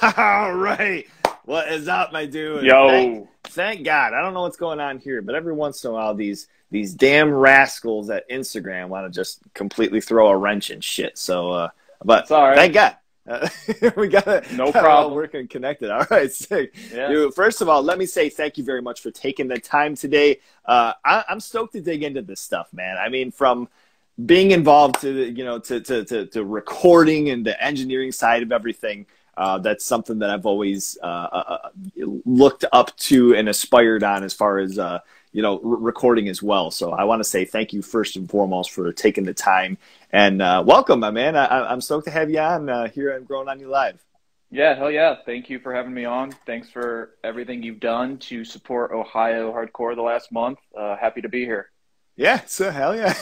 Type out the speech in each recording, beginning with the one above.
All right. What is up, my dude? Yo. Thank God. I don't know what's going on here, but every once in a while, these damn rascals at Instagram want to just completely throw a wrench in shit. So, but It's all right. thank God. We got it. No problem. All working connected. All right. Sick. Yeah. Dude, first of all, let me say thank you very much for taking the time today. I'm stoked to dig into this stuff, man. I mean, from being involved to recording and the engineering side of everything, that's something that I've always looked up to and aspired on as far as recording as well. So I want to say thank you first and foremost for taking the time, and welcome, my man. I'm stoked to have you on here on Growing on You Live. Yeah, hell yeah. Thank you for having me on. Thanks for everything you've done to support Ohio hardcore the last month. Happy to be here. Yeah, so hell yeah.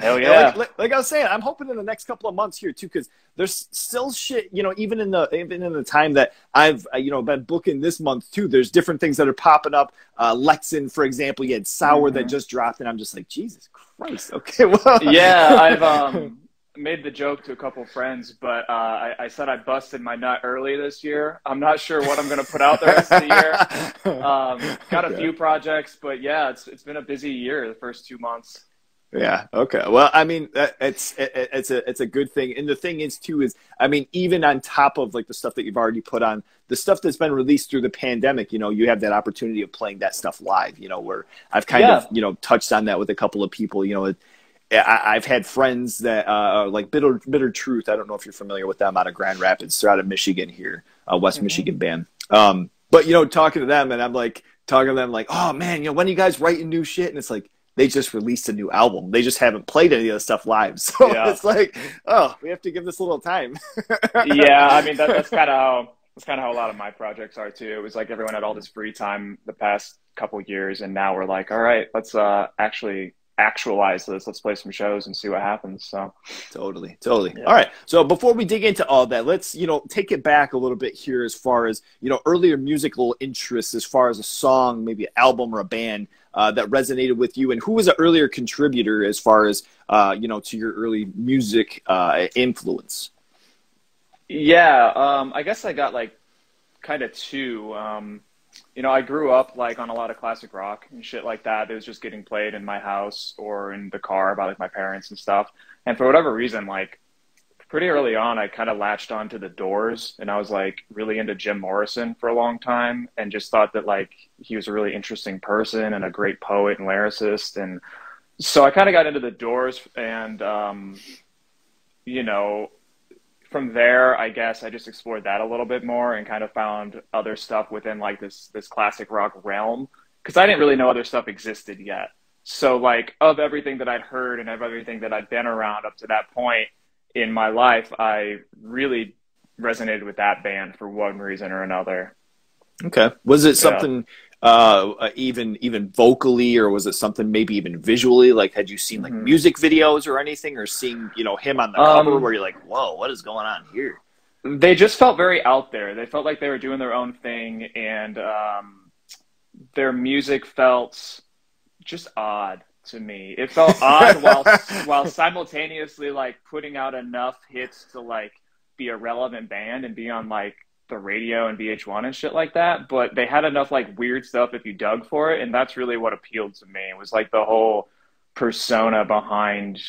Hell yeah. Like I was saying, I'm hoping in the next couple of months here too, because there's still shit, even in the time that I've been booking this month too. There's different things that are popping up. Lexan, for example, you had Sour that just dropped, and I'm just like, Jesus Christ. Okay, well, yeah, I've made the joke to a couple friends, but I said I busted my nut early this year. I'm not sure what I'm going to put out the rest of the year. Got a few projects, but yeah, it's been a busy year the first 2 months. Yeah. Okay. Well, I mean, it's a good thing, and the thing is too is, I mean, even on top of like the stuff that you've already put on, the stuff that's been released through the pandemic, you have that opportunity of playing that stuff live. Where I've kind of touched on that with a couple of people. I've had friends that like Bitter Truth. I don't know if you're familiar with them, out of Grand Rapids. They're out of Michigan here, West Michigan band. But talking to them, and I'm like talking to them like, oh man, when are you guys writing new shit? And it's like they just released a new album. They just haven't played any of the stuff live. So it's like, oh, we have to give this a little time. Yeah, I mean that's kind of how a lot of my projects are too. It was like everyone had all this free time the past couple years, and now we're like, all right, let's actually actualize this. Let's play some shows and see what happens. So totally. Yeah. All right, so before we dig into all that, let's take it back a little bit here as far as earlier musical interests, as far as a song, maybe an album or a band that resonated with you, and who was an earlier contributor as far as to your early music influence. Yeah, I guess I got like kind of two. I grew up like on a lot of classic rock and shit like that. It was just getting played in my house or in the car by like my parents and stuff. And for whatever reason, like pretty early on, I kind of latched onto the Doors, and I was like really into Jim Morrison for a long time, and just thought that like he was a really interesting person and a great poet and lyricist. And so I kind of got into the Doors, and from there, I guess I just explored that a little bit more and kind of found other stuff within like this classic rock realm, because I didn't really know other stuff existed yet. So like of everything that I'd heard and of everything that I'd been around up to that point in my life, I really resonated with that band for one reason or another. Okay. Was it something even vocally, or was it something maybe even visually? Like, had you seen like music videos or anything, or seeing him on the cover where you're like, whoa, what is going on here? They just felt very out there. They felt like they were doing their own thing, and their music felt just odd to me. It felt odd while simultaneously like putting out enough hits to like be a relevant band and be on like the radio and VH1 and shit like that, but they had enough like weird stuff if you dug for it, and that's really what appealed to me. It was like the whole persona behind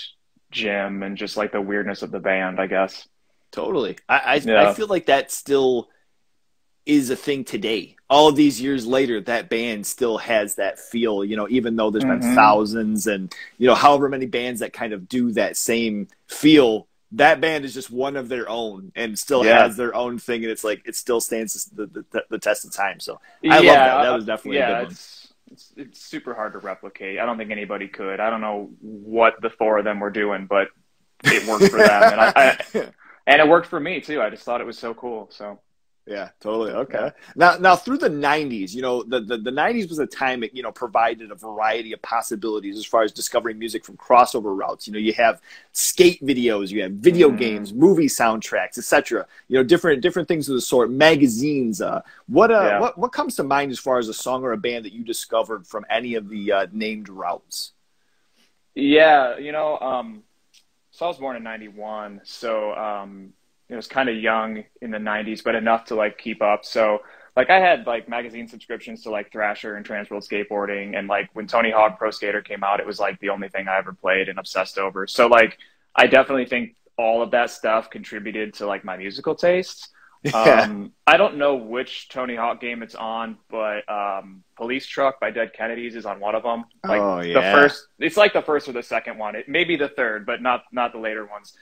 Jim and just like the weirdness of the band, I guess. Totally. I feel like that still is a thing today. All of these years later, that band still has that feel, even though there's been thousands and however many bands that kind of do that same feel. That band is just one of their own and still has their own thing, and it's like it still stands the test of time. So I love that. That was definitely a good one. It's super hard to replicate. I don't think anybody could. I don't know what the four of them were doing, but it worked for them, and it worked for me too. I just thought it was so cool. So. Yeah, totally. Okay. Now through the 90s, the 90s was a time it, provided a variety of possibilities as far as discovering music from crossover routes. You have skate videos, you have video games, movie soundtracks, etc. Different things of the sort, magazines. What comes to mind as far as a song or a band that you discovered from any of the named routes? Yeah, so I was born in '91, so it was kind of young in the 90s, but enough to like keep up. So like I had like magazine subscriptions to like Thrasher and Transworld Skateboarding. And like when Tony Hawk Pro Skater came out, it was like the only thing I ever played and obsessed over. So like, I definitely think all of that stuff contributed to like my musical tastes. Yeah. I don't know which Tony Hawk game it's on, but Police Truck by Dead Kennedys is on one of them. Like it's like the first or the second one. It may be the third, but not the later ones.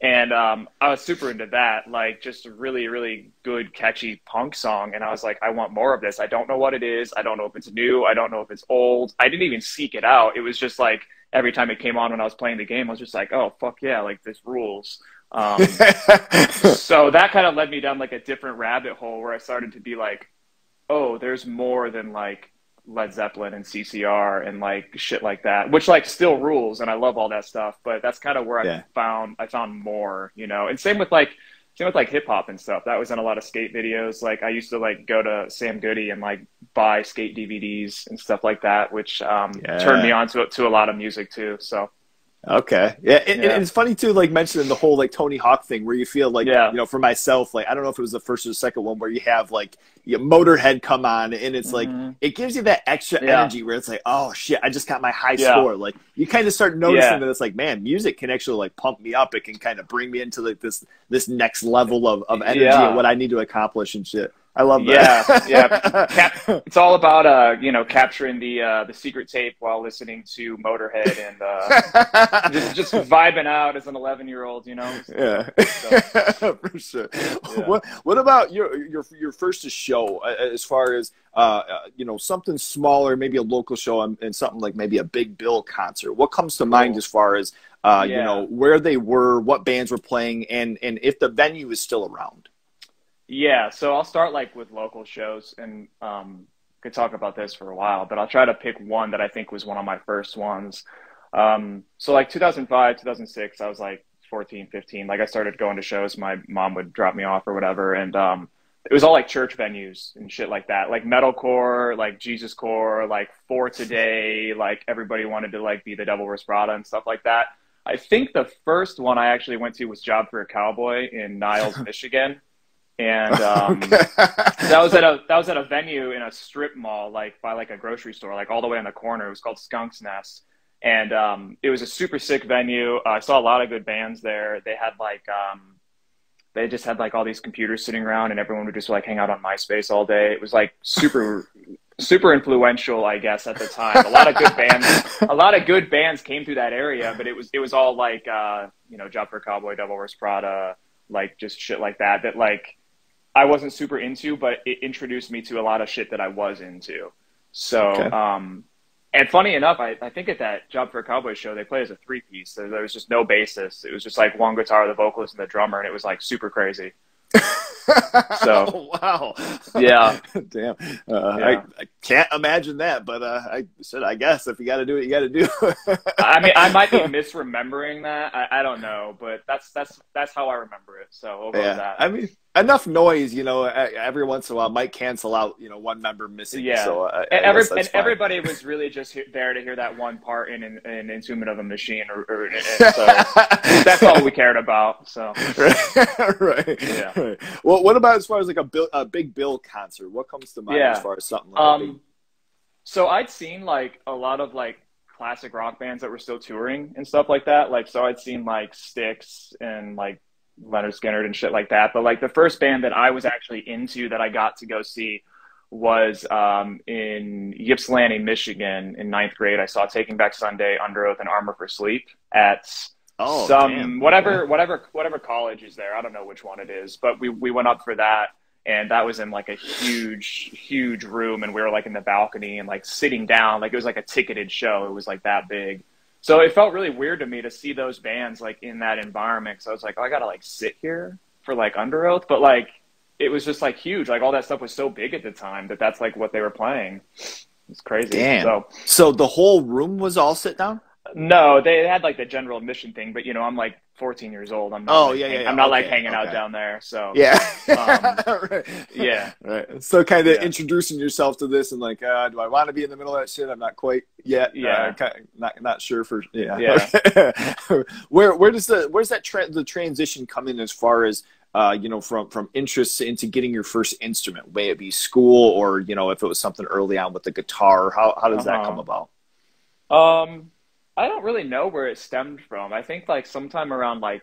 And I was super into that, like just a really, really good, catchy punk song. And I was like, I want more of this. I don't know what it is. I don't know if it's new. I don't know if it's old. I didn't even seek it out. It was just like every time it came on when I was playing the game, I was just like, oh, fuck yeah, like this rules. So that kind of led me down like a different rabbit hole where I started to be like, oh, there's more than like Led Zeppelin and CCR and like shit like that, which like still rules, and I love all that stuff. But that's kind of where I found more, you know. And same with like hip hop and stuff. That was in a lot of skate videos. Like I used to like go to Sam Goody and like buy skate DVDs and stuff like that, which turned me on to a lot of music too. So. Okay. Yeah. And it's funny too, like mentioning the whole like Tony Hawk thing where you feel like, you know, for myself, like, I don't know if it was the first or the second one where you have like Motorhead come on and it's like, it gives you that extra energy where it's like, oh shit, I just got my high score. Like you kind of start noticing that it's like, man, music can actually like pump me up. It can kind of bring me into like this next level of energy and what I need to accomplish and shit. I love that. Yeah. It's all about you know, capturing the secret tape while listening to Motorhead and just vibing out as an 11-year-old, you know. Yeah, so. For sure. Yeah. What about your first show as far as you know, something smaller, maybe a local show and something like maybe a Big Bill concert? What comes to mind as far as you know, where they were, what bands were playing, and if the venue is still around? Yeah, so I'll start like with local shows, and could talk about this for a while, but I'll try to pick one that I think was one of my first ones. So like 2005, 2006, I was like 14, 15. Like I started going to shows. My mom would drop me off or whatever, and it was all like church venues and shit like that, like metalcore, like Jesus core, like For Today, like everybody wanted to like be the Devil Wears Prada and stuff like that. I think the first one I actually went to was Job for a Cowboy in Niles, Michigan. And that was at a venue in a strip mall, like by like a grocery store, like all the way on the corner. It was called Skunk's Nest, and it was a super sick venue. I saw a lot of good bands there. They had like they just had like all these computers sitting around, and everyone would just like hang out on MySpace all day. It was like super influential, I guess, at the time. A lot of good bands came through that area, but it was all like you know, Job for a Cowboy, Devil Wears Prada, like just shit like that like I wasn't super into, but it introduced me to a lot of shit that I was into. So, and funny enough, I think at that Job for a Cowboy show, they play as a 3-piece. There was just no bassist. It was just like one guitar, the vocalist, and the drummer, and it was like super crazy. So, wow. Yeah. Damn. I can't imagine that, but I guess if you got to do it, you got to do it. I mean, I might be misremembering that. I don't know, but that's how I remember it. So we'll go with that. I mean, enough noise, you know, every once in a while might cancel out, you know, one member missing. Yeah. So everybody was really just there to hear that one part in Instrument of a Machine, so that's all we cared about. So right. Yeah. Right. Well, what about as far as like a Big Bill concert? What comes to mind as far as something like that? So I'd seen like a lot of like classic rock bands that were still touring and stuff like that. Like, so I'd seen like Styx and like Leonard Skinner and shit like that. But like the first band that I was actually into that I got to go see was in Ypsilanti, Michigan in 9th grade. I saw Taking Back Sunday, Under Oath, and Armor for Sleep at whatever college is there. I don't know which one it is, but we went up for that, and that was in like a huge room, and we were like in the balcony and like sitting down, like it was like a ticketed show. It was like that big. So it felt really weird to me to see those bands like in that environment. So I was like, oh, I gotta like sit here for like Under Oath, but like it was just like huge. Like all that stuff was so big at the time that's like what they were playing. It's crazy. Damn. So the whole room was all sit down? No, they had like the general admission thing, but you know, I'm like 14 years old. I'm not I'm not like hanging out down there. So right. Yeah. Right. So kind of introducing yourself to this and like, do I want to be in the middle of that shit? I'm not quite yet. Yeah. Not sure for Yeah. Okay. Where's the transition come in as far as you know, from interests into getting your first instrument? May it be school or, you know, if it was something early on with the guitar, how does that come about? I don't really know where it stemmed from. I think like sometime around like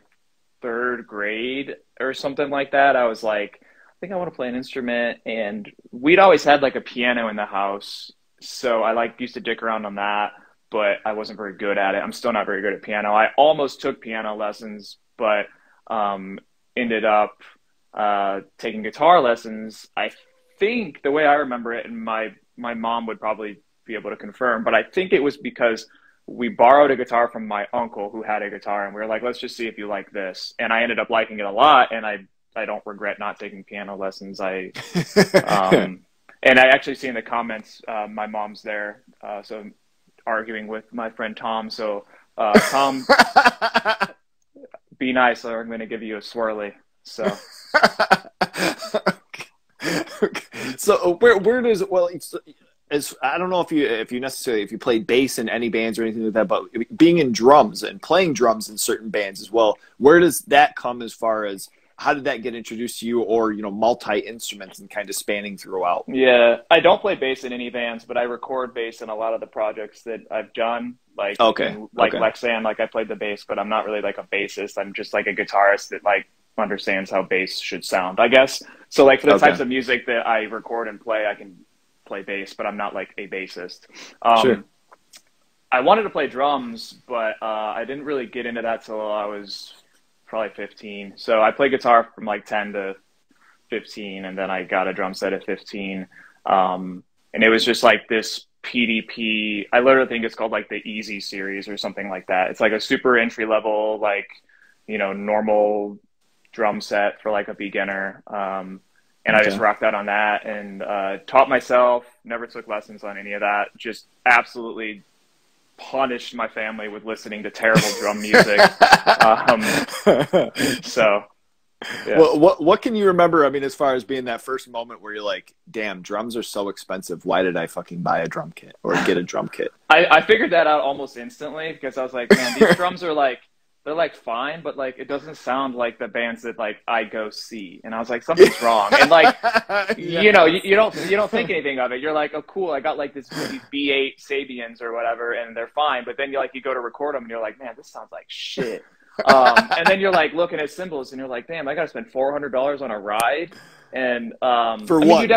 third grade or something like that, I was like, I think I want to play an instrument. And we'd always had like a piano in the house. So I like used to dick around on that, but I wasn't very good at it. I'm still not very good at piano. I almost took piano lessons, but ended up taking guitar lessons. I think the way I remember it, and my mom would probably be able to confirm, but I think it was because we borrowed a guitar from my uncle who had a guitar, and we were like, let's just see if you like this. And I ended up liking it a lot, and I don't regret not taking piano lessons. And I actually see in the comments, my mom's there, so arguing with my friend Tom. So Tom, be nice, or I'm going to give you a swirly. So. Okay. So where does, well, as I don't know if you necessarily, if you played bass in any bands or anything like that, but being in drums and playing drums in certain bands as well, where does that come as far as how did that get introduced to you, or, you know, multi-instruments and kind of spanning throughout? Yeah, I don't play bass in any bands, but I record bass in a lot of the projects that I've done. Like, Lexan, like I played the bass, but I'm not really like a bassist. I'm just like a guitarist that like understands how bass should sound, I guess. So like for the types of music that I record and play, I can play bass, but I'm not like a bassist. Sure. I wanted to play drums, but I didn't really get into that till I was probably 15. So I played guitar from like 10 to 15, and then I got a drum set at 15. And it was just like this PDP. I literally think it's called like the Easy series or something like that. It's like a super entry level, like, you know, normal drum set for like a beginner. And I just rocked out on that and taught myself, never took lessons on any of that, just absolutely punished my family with listening to terrible drum music. So, yeah. Well, what can you remember, I mean, as far as being that first moment where you're like, damn, drums are so expensive. Why did I fucking buy a drum kit or get a drum kit? I figured that out almost instantly because I was like, man, these drums are like, they're like fine, but like it doesn't sound like the bands that like I go see. And I was like, something's wrong. And like, you know, you don't think anything of it. You're like, oh cool, I got like these B8 Sabians or whatever, and they're fine. But then you go to record them, and you're like, man, this sounds like shit. And then you're like looking at cymbals, and you're like, damn, I got to spend $400 on a ride. And for I what? mean, you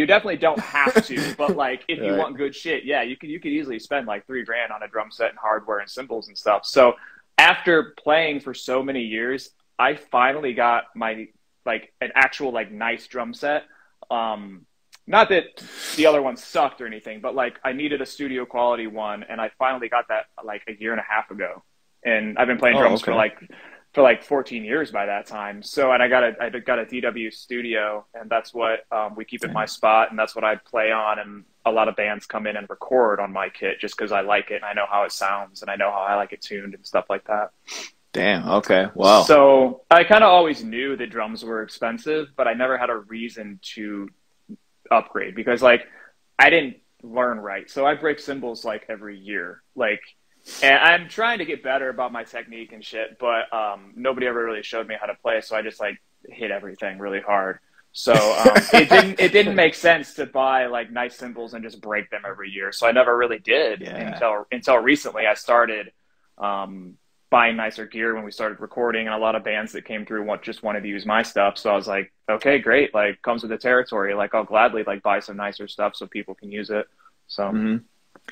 definitely don't have to, but like if you want good shit, yeah, you could easily spend like $3,000 on a drum set and hardware and cymbals and stuff. So after playing for so many years, I finally got my like an actual like nice drum set. Not that the other ones sucked or anything, but like I needed a studio quality one, and I finally got that like a year and a half ago. And I've been playing drums for like 14 years by that time. So, and I got a DW Studio, and that's what we keep at my spot, and that's what I play on. And a lot of bands come in and record on my kit just because I like it and I know how it sounds and I know how I like it tuned and stuff like that. Damn. Okay. Wow. So I kind of always knew that drums were expensive, but I never had a reason to upgrade because like I didn't learn right. So I break cymbals like every year, like. And I'm trying to get better about my technique and shit, but nobody ever really showed me how to play, so I just like hit everything really hard. So it didn't make sense to buy like nice cymbals and just break them every year. So I never really did until recently. I started buying nicer gear when we started recording, and a lot of bands that came through just wanted to use my stuff. So I was like, okay, great, like comes with the territory. Like I'll gladly like buy some nicer stuff so people can use it. So.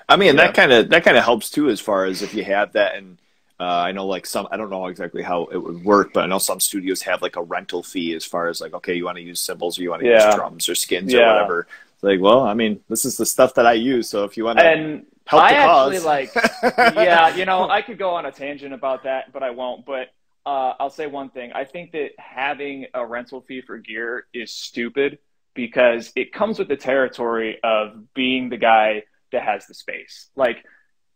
I mean, that kind of helps too, as far as if you have that. And I know like I don't know exactly how it would work, but I know some studios have like a rental fee as far as like, okay, you want to use cymbals or you want to use drums or skins or whatever. It's like, well, I mean, this is the stuff that I use. So if you want to help the cause. Like, yeah, you know, I could go on a tangent about that, but I won't. But I'll say one thing. I think that having a rental fee for gear is stupid because it comes with the territory of being the guy that has the space. Like,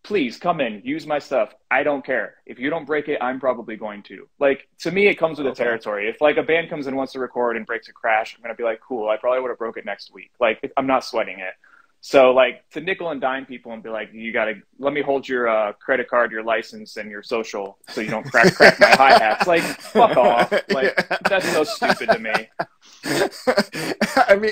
please come in, use my stuff. I don't care. If you don't break it, I'm probably going to. Like, to me, it comes with the territory. If like a band comes in, wants to record and breaks a crash, I'm going to be like, cool, I probably would have broke it next week. Like, I'm not sweating it. So like to nickel and dime people and be like, you got to let me hold your credit card, your license, and your social so you don't crack my hi-hats. Like, fuck off. Like, that's so stupid to me. I mean,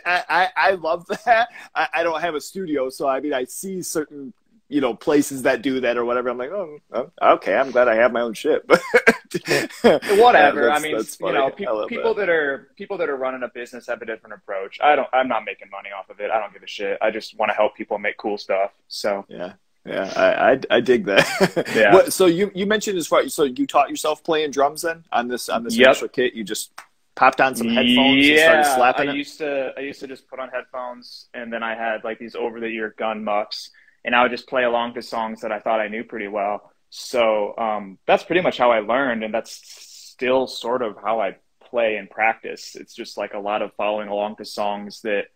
I love that. I don't have a studio, so I mean, I see certain, you know, places that do that or whatever. I'm like, oh, okay, I'm glad I have my own shit. Whatever. I mean, you know, people that are running a business have a different approach. I'm not making money off of it. I don't give a shit. I just want to help people make cool stuff. So yeah, I dig that. Yeah. So you mentioned so you taught yourself playing drums then on this Yep. initial kit. You just popped on some headphones and started slapping I used to just put on headphones, and then I had like these over-the-ear gun mucks, and I would just play along to songs that I thought I knew pretty well. So that's pretty much how I learned, and that's still sort of how I play and practice. It's just like a lot of following along to songs that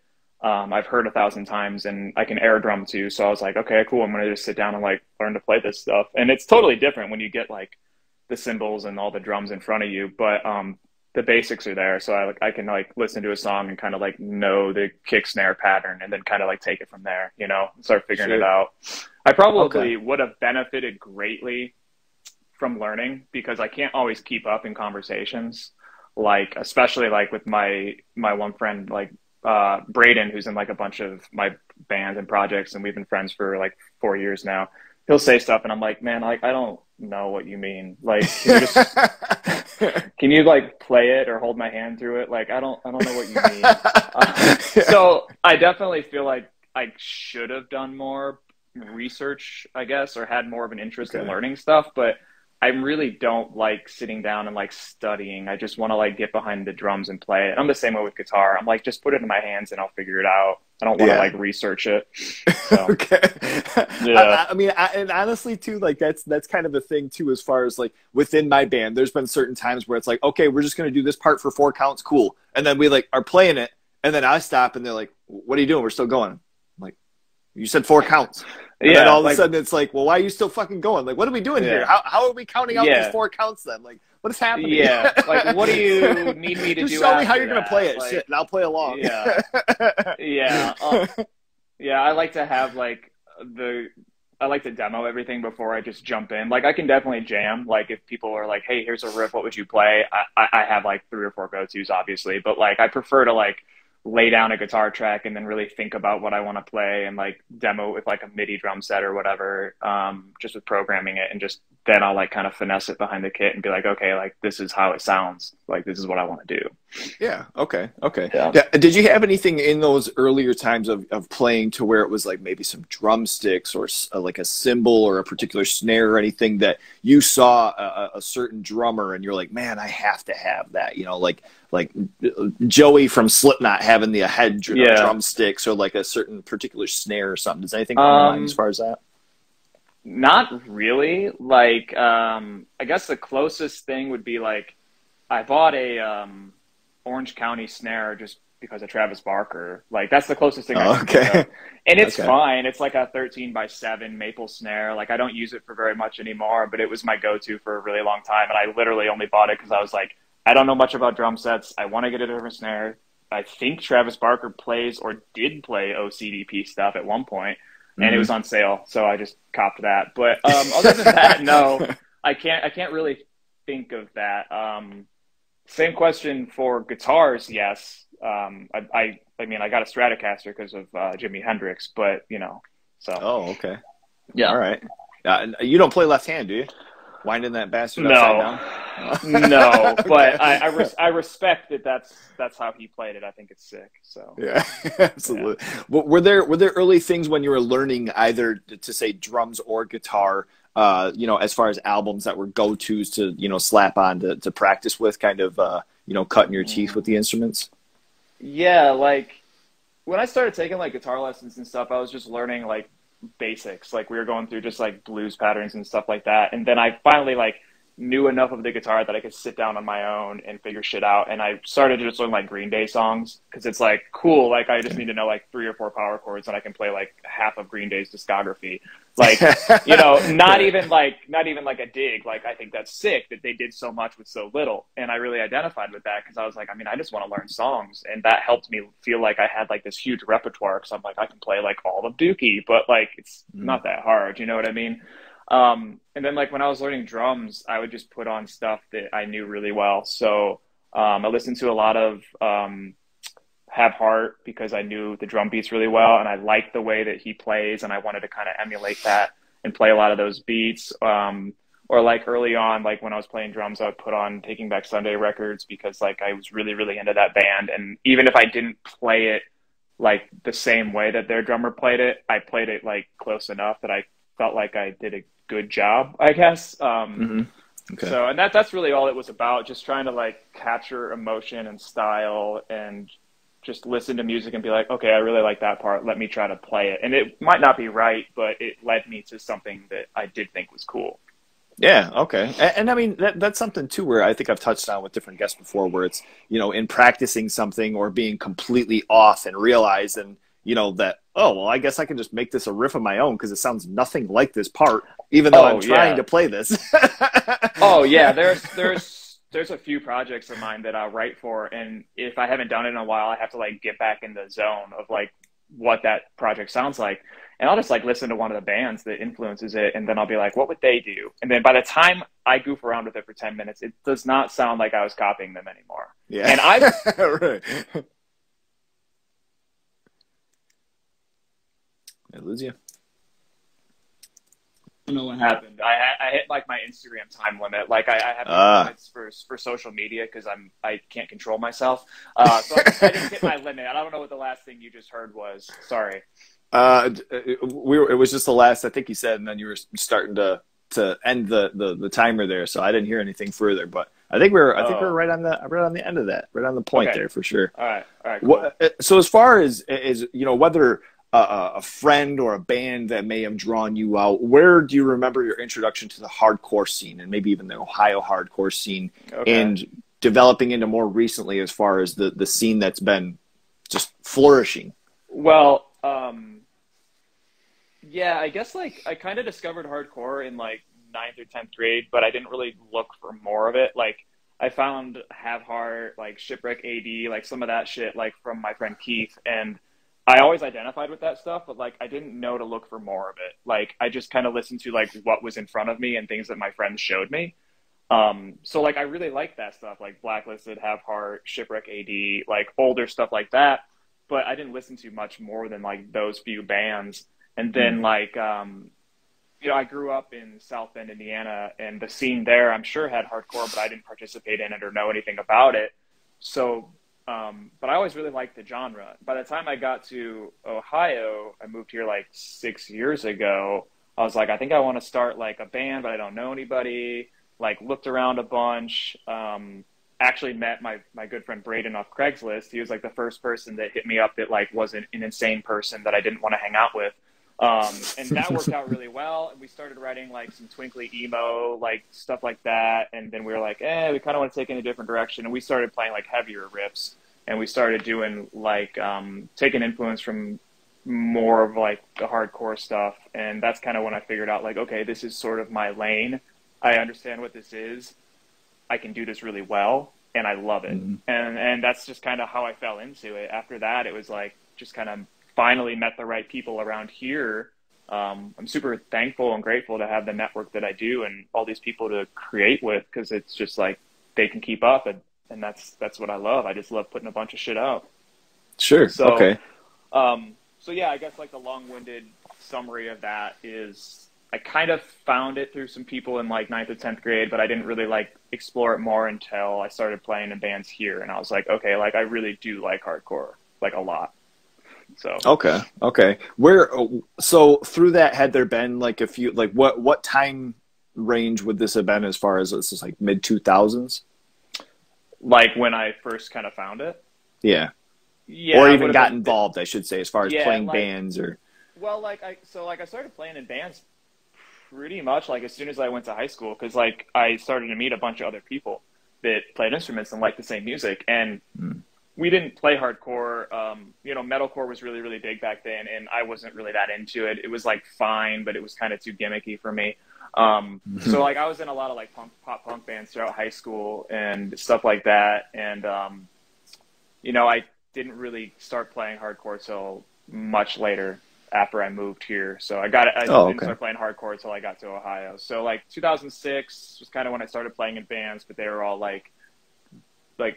I've heard 1,000 times, and I can air drum too. So I was like, okay, cool. I'm going to just sit down and like learn to play this stuff. And it's totally different when you get like the cymbals and all the drums in front of you, but the basics are there. So I can like listen to a song and kind of like know the kick snare pattern and then kind of like take it from there, you know, and start figuring it out. I probably would have benefited greatly from learning because I can't always keep up in conversations. Like, especially like with my one friend, like Braden, who's in like a bunch of my bands and projects, and we've been friends for like 4 years now. He'll say stuff and I'm like, man, like, I don't know what you mean. Like, can you like play it or hold my hand through it? Like, I don't know what you mean. So I definitely feel like I should have done more research, I guess, or had more of an interest in learning stuff, but I really don't like sitting down and like studying. I just want to like get behind the drums and play it. I'm the same way with guitar. I'm like, just put it in my hands and I'll figure it out. I don't want to like research it. So. Okay. Yeah. I mean, and honestly too, like that's kind of a thing too, as far as like within my band, there's been certain times where it's like, okay, we're just going to do this part for 4 counts. Cool. And then we like are playing it. And then I stop and they're like, what are you doing? We're still going. I'm like, you said 4 counts. And then all of a sudden it's like, well, why are you still fucking going? Like, what are we doing here? How are we counting out these 4 counts then? Like, what is happening? Yeah. Like, what do you need me to just do? Show me how you're going to play it. Like, shit, and I'll play along. Yeah. Yeah. Yeah. I like to have like I like to demo everything before I just jump in. Like, I can definitely jam. Like, if people are like, hey, here's a riff, what would you play? I have like 3 or 4 go-tos, obviously. But like, I prefer to like lay down a guitar track and then really think about what I want to play and like demo with like a MIDI drum set or whatever, just with programming it, and just then I'll like kind of finesse it behind the kit and be like, okay, like this is how it sounds. Like, this is what I want to do. Yeah. Okay. Yeah. Did you have anything in those earlier times of playing to where it was like maybe some drumsticks or like a cymbal or a particular snare or anything that you saw a certain drummer and you're like, man, I have to have that, you know, like Joey from Slipknot having the head drumsticks or like a certain particular snare or something. Does anything come to mind as far as that? Not really. Like, I guess the closest thing would be like, I bought a Orange County snare just because of Travis Barker. Like, that's the closest thing I can think of. And it's fine. It's like a 13x7 maple snare. Like, I don't use it for very much anymore, but it was my go-to for a really long time. And I literally only bought it because I was like, I don't know much about drum sets. I want to get a different snare. I think Travis Barker plays or did play OCDP stuff at one point, and it was on sale, so I just copped that. But other than that, no, I can't really think of that. Same question for guitars. Yes, I mean, I got a Stratocaster because of Jimi Hendrix, but you know, so. Oh, okay. Yeah. All right. You don't play left hand, do you? Winding that bastard upside down? No, but I respect that that's how he played it. I think it's sick. So yeah, absolutely. Yeah. Were there early things when you were learning either to say drums or guitar, you know, as far as albums that were go-tos to, you know, slap on to practice with, kind of, you know, cutting your teeth with the instruments? Yeah, like when I started taking like guitar lessons and stuff, I was just learning like basics. Like, we were going through just like blues patterns and stuff like that, and then I finally like knew enough of the guitar that I could sit down on my own and figure shit out. And I started to just learn like Green Day songs because it's like cool. Like I just need to know like 3 or 4 power chords and I can play like half of Green Day's discography. Like, you know, not even like a dig. Like I think that's sick that they did so much with so little. And I really identified with that because I was like, I mean, I just want to learn songs. And that helped me feel like I had like this huge repertoire because I'm like, I can play like all of Dookie, but like it's not that hard. You know what I mean? And then like when I was learning drums, I would just put on stuff that I knew really well. So I listened to a lot of Have Heart because I knew the drum beats really well and I liked the way that he plays and I wanted to kind of emulate that and play a lot of those beats. Or like early on, like when I was playing drums, I would put on Taking Back Sunday records because like I was really, really into that band. And even if I didn't play it like the same way that their drummer played it, I played it like close enough that I felt like I did a good job, I guess. Okay. So, and that's really all it was about, just trying to like capture emotion and style and just listen to music and be like, okay, I really like that part. Let me try to play it. And it might not be right, but it led me to something that I did think was cool. Yeah. Okay. And I mean, that's something too, where I think I've touched on with different guests before, where it's, you know, in practicing something or being completely off and realizing, you know, that, oh, well, I guess I can just make this a riff of my own because it sounds nothing like this part, even though I'm trying to play this. Oh yeah. There's a few projects of mine that I'll write for. And if I haven't done it in a while, I have to like get back in the zone of like what that project sounds like. And I'll just like listen to one of the bands that influences it. And then I'll be like, what would they do? And then by the time I goof around with it for 10 minutes, it does not sound like I was copying them anymore. Yeah. And I've, right. I lose you. I don't know what happened. I hit like my Instagram time limit. Like I have limits for social media because I can't control myself. So I just hit my limit. I don't know what the last thing you just heard was. Sorry. It was just the last I think you said, and then you were starting to end the timer there. So I didn't hear anything further. But I think we're right on the end of that, right on the point there for sure. All right. Cool. So as far as you know, whether a friend or a band that may have drawn you out, where do you remember your introduction to the hardcore scene and maybe even the Ohio hardcore scene and developing into more recently as far as the scene that's been just flourishing? Well, yeah, I guess like I kind of discovered hardcore in like 9th or 10th grade, but I didn't really look for more of it. Like I found Have Heart, like Shipwreck AD, like some of that shit, like from my friend Keith, and I always identified with that stuff, but like I didn't know to look for more of it. Like I just kind of listened to like what was in front of me and things that my friends showed me. So like I really liked that stuff, like Blacklisted, Have Heart, Shipwreck AD, like older stuff like that. But I didn't listen to much more than like those few bands. And then like you know, I grew up in South Bend, Indiana, and the scene there I'm sure had hardcore, but I didn't participate in it or know anything about it. So but I always really liked the genre. By the time I got to Ohio, I moved here like 6 years ago. I was like, I think I want to start like a band, but I don't know anybody. Like looked around a bunch. Actually met my good friend Braden off Craigslist. He was like the first person that hit me up that like wasn't an insane person that I didn't want to hang out with. And that worked out really well. And we started writing like some twinkly emo, like stuff like that. And then we were like, we kind of want to take it in a different direction. And we started playing like heavier riffs. And we started doing like, taking influence from more of like the hardcore stuff. And that's kind of when I figured out like, okay, this is sort of my lane. I understand what this is. I can do this really well. And I love it. Mm-hmm. And that's just kind of how I fell into it. After that, it was like, just kind of finally met the right people around here. I'm super thankful and grateful to have the network that I do and all these people to create with, because it's just like they can keep up, and that's what I love. I just love putting a bunch of shit out. Sure. So, okay. So yeah, I guess like the long-winded summary of that is I kind of found it through some people in like 9th or 10th grade, but I didn't really like explore it more until I started playing in bands here. And I was like, okay, like I really do like hardcore, like a lot. So okay. So through that, had there been like a few, like what time range would this have been as far as this is like mid 2000s? Like when I first kind of found it? Yeah. Or even got involved, I should say, as far as playing bands or. Well, I started playing in bands pretty much like as soon as I went to high school, because like I started to meet a bunch of other people that played instruments and liked the same music, and we didn't play hardcore. You know, metalcore was really, really big back then, and I wasn't really that into it. It was like fine, but it was kind of too gimmicky for me. So like I was in a lot of like pop punk bands throughout high school and stuff like that. And, you know, I didn't really start playing hardcore till much later after I moved here. So I didn't start playing hardcore until I got to Ohio. So like 2006 was kind of when I started playing in bands, but they were all like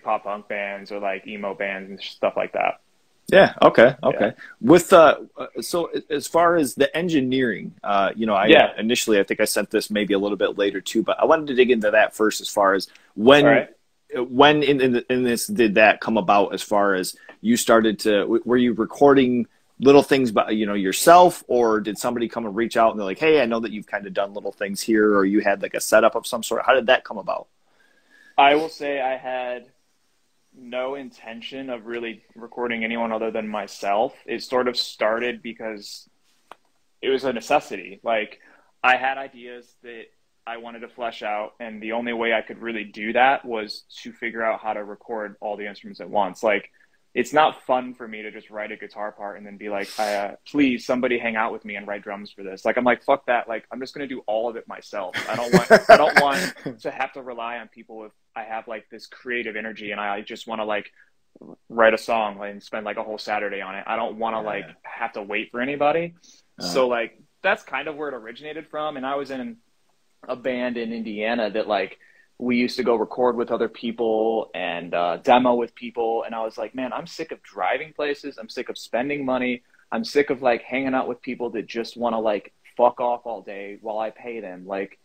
pop punk bands or like emo bands and stuff like that. Yeah. Okay. Yeah. With so as far as the engineering, you know, initially I think I sent this maybe a little bit later too, but I wanted to dig into that first. As far as when in this did that come about? As far as you started to, were you recording little things by, you know, yourself, or did somebody come and reach out and they're like, hey, I know that you've kind of done little things here, or you had like a setup of some sort? How did that come about? I will say I had no intention of really recording anyone other than myself. It sort of started because it was a necessity. Like I had ideas that I wanted to flesh out, and the only way I could really do that was to figure out how to record all the instruments at once. Like it's not fun for me to just write a guitar part and then be like, please somebody hang out with me and write drums for this. Like I'm like, fuck that. Like I'm just going to do all of it myself. I don't want to have to rely on people if I have like this creative energy and I just want to like write a song and spend like a whole Saturday on it. I don't want to like have to wait for anybody. So like that's kind of where it originated from. And I was in a band in Indiana that like we used to go record with other people and demo with people. And I was like, man, I'm sick of driving places. I'm sick of spending money. I'm sick of like hanging out with people that just want to like fuck off all day while I pay them. Like,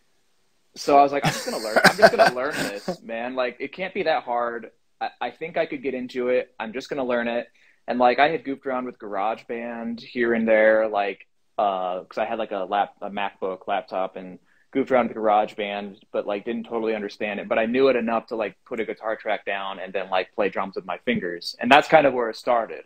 so I was like, I'm just going to learn this, man. Like, it can't be that hard. I think I could get into it. I'm just going to learn it. And like, I had goofed around with GarageBand here and there, like, cause I had like a MacBook laptop and goofed around with GarageBand, but like didn't totally understand it. But I knew it enough to like put a guitar track down and then like play drums with my fingers. And that's kind of where it started.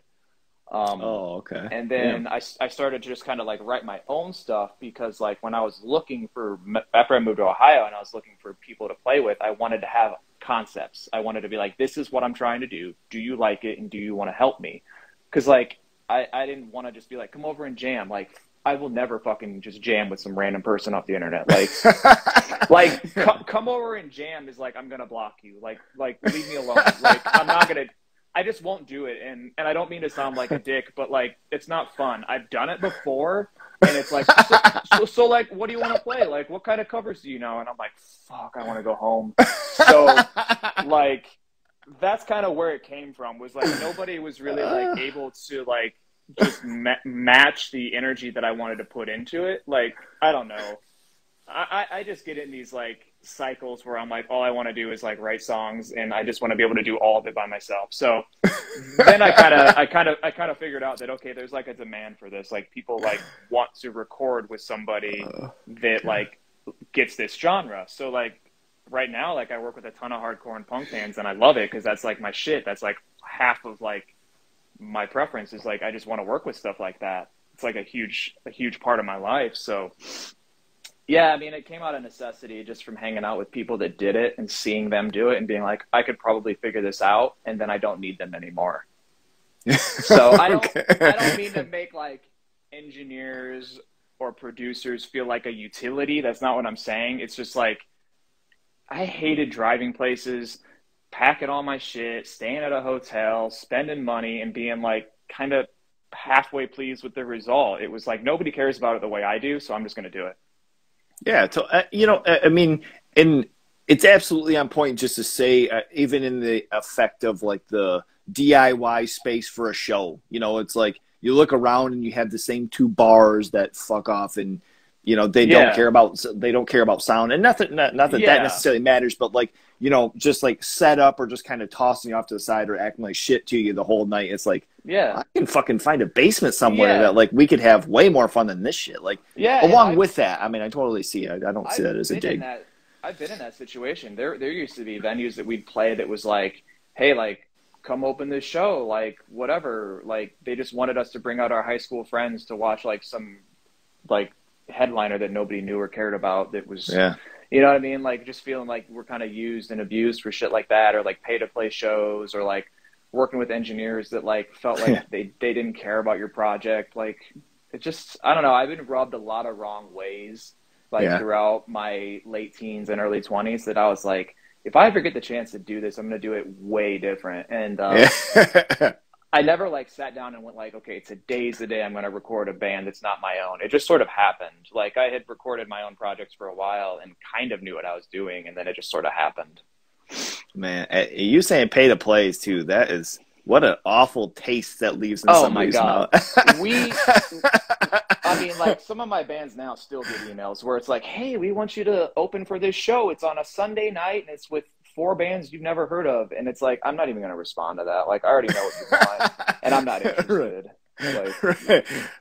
And then I started to just kind of like write my own stuff because like when I was looking for, after I moved to Ohio and I was looking for people to play with, I wanted to have concepts. I wanted to be like, this is what I'm trying to do. Do you like it? And do you want to help me? Cause like, I didn't want to just be like, come over and jam. Like I will never fucking just jam with some random person off the internet. Like, come over and jam is like, I'm going to block you. Like leave me alone. Like I'm not going to, I just won't do it. And I don't mean to sound like a dick, but like, it's not fun. I've done it before and it's like, so like, what do you want to play? Like, what kind of covers do you know? And I'm like, fuck, I want to go home. So like, that's kind of where it came from, was like, nobody was really like able to like just match the energy that I wanted to put into it. Like, I don't know. I just get in these like cycles where I'm like, all I want to do is like write songs and I just want to be able to do all of it by myself. So then I kind of figured out that, okay, there's like a demand for this. Like people like want to record with somebody that like gets this genre. So like right now, like I work with a ton of hardcore and punk bands and I love it because that's like my shit. That's like half of like my preference is like, I just want to work with stuff like that. It's like a huge part of my life. So yeah, I mean, it came out of necessity just from hanging out with people that did it and seeing them do it and being like, I could probably figure this out and then I don't need them anymore. So I don't mean to make like engineers or producers feel like a utility. That's not what I'm saying. It's just like, I hated driving places, packing all my shit, staying at a hotel, spending money and being like kind of halfway pleased with the result. It was like, nobody cares about it the way I do. So I'm just going to do it. Yeah, you know, I mean, and it's absolutely on point just to say, even in the effect of like the DIY space for a show, you know, it's like you look around and you have the same two bars that fuck off and, you know, they don't care about sound, and not that that necessarily matters, but like, you know, just like set up or just kind of tossing you off to the side or acting like shit to you the whole night. It's like, I can fucking find a basement somewhere that like we could have way more fun than this shit. Like, along with that, I mean, I totally see it. I don't see that as a dig. I've been in that situation. There used to be venues that we'd play that was like, hey, like, come open this show, like, whatever. Like, they just wanted us to bring out our high school friends to watch like some like headliner that nobody knew or cared about. That was, Yeah. you know what I mean? Like just feeling like we're kind of used and abused for shit like that, or like pay to play shows, or like working with engineers that like felt like they didn't care about your project. Like it just, I don't know. I've been rubbed a lot of wrong ways, like throughout my late teens and early 20s, that I was like, if I ever get the chance to do this, I'm going to do it way different. And I never like sat down and went like, okay, today's the day I'm going to record a band that's not my own. It just sort of happened. Like I had recorded my own projects for a while and kind of knew what I was doing, and then it just sort of happened. Man, you saying pay to plays too? That is, what an awful taste that leaves in somebody's mouth. I mean, like some of my bands now still get emails where it's like, hey, we want you to open for this show. It's on a Sunday night and it's with 4 bands you've never heard of. And it's like, I'm not even going to respond to that. Like, I already know what you want and I'm not interested. Like,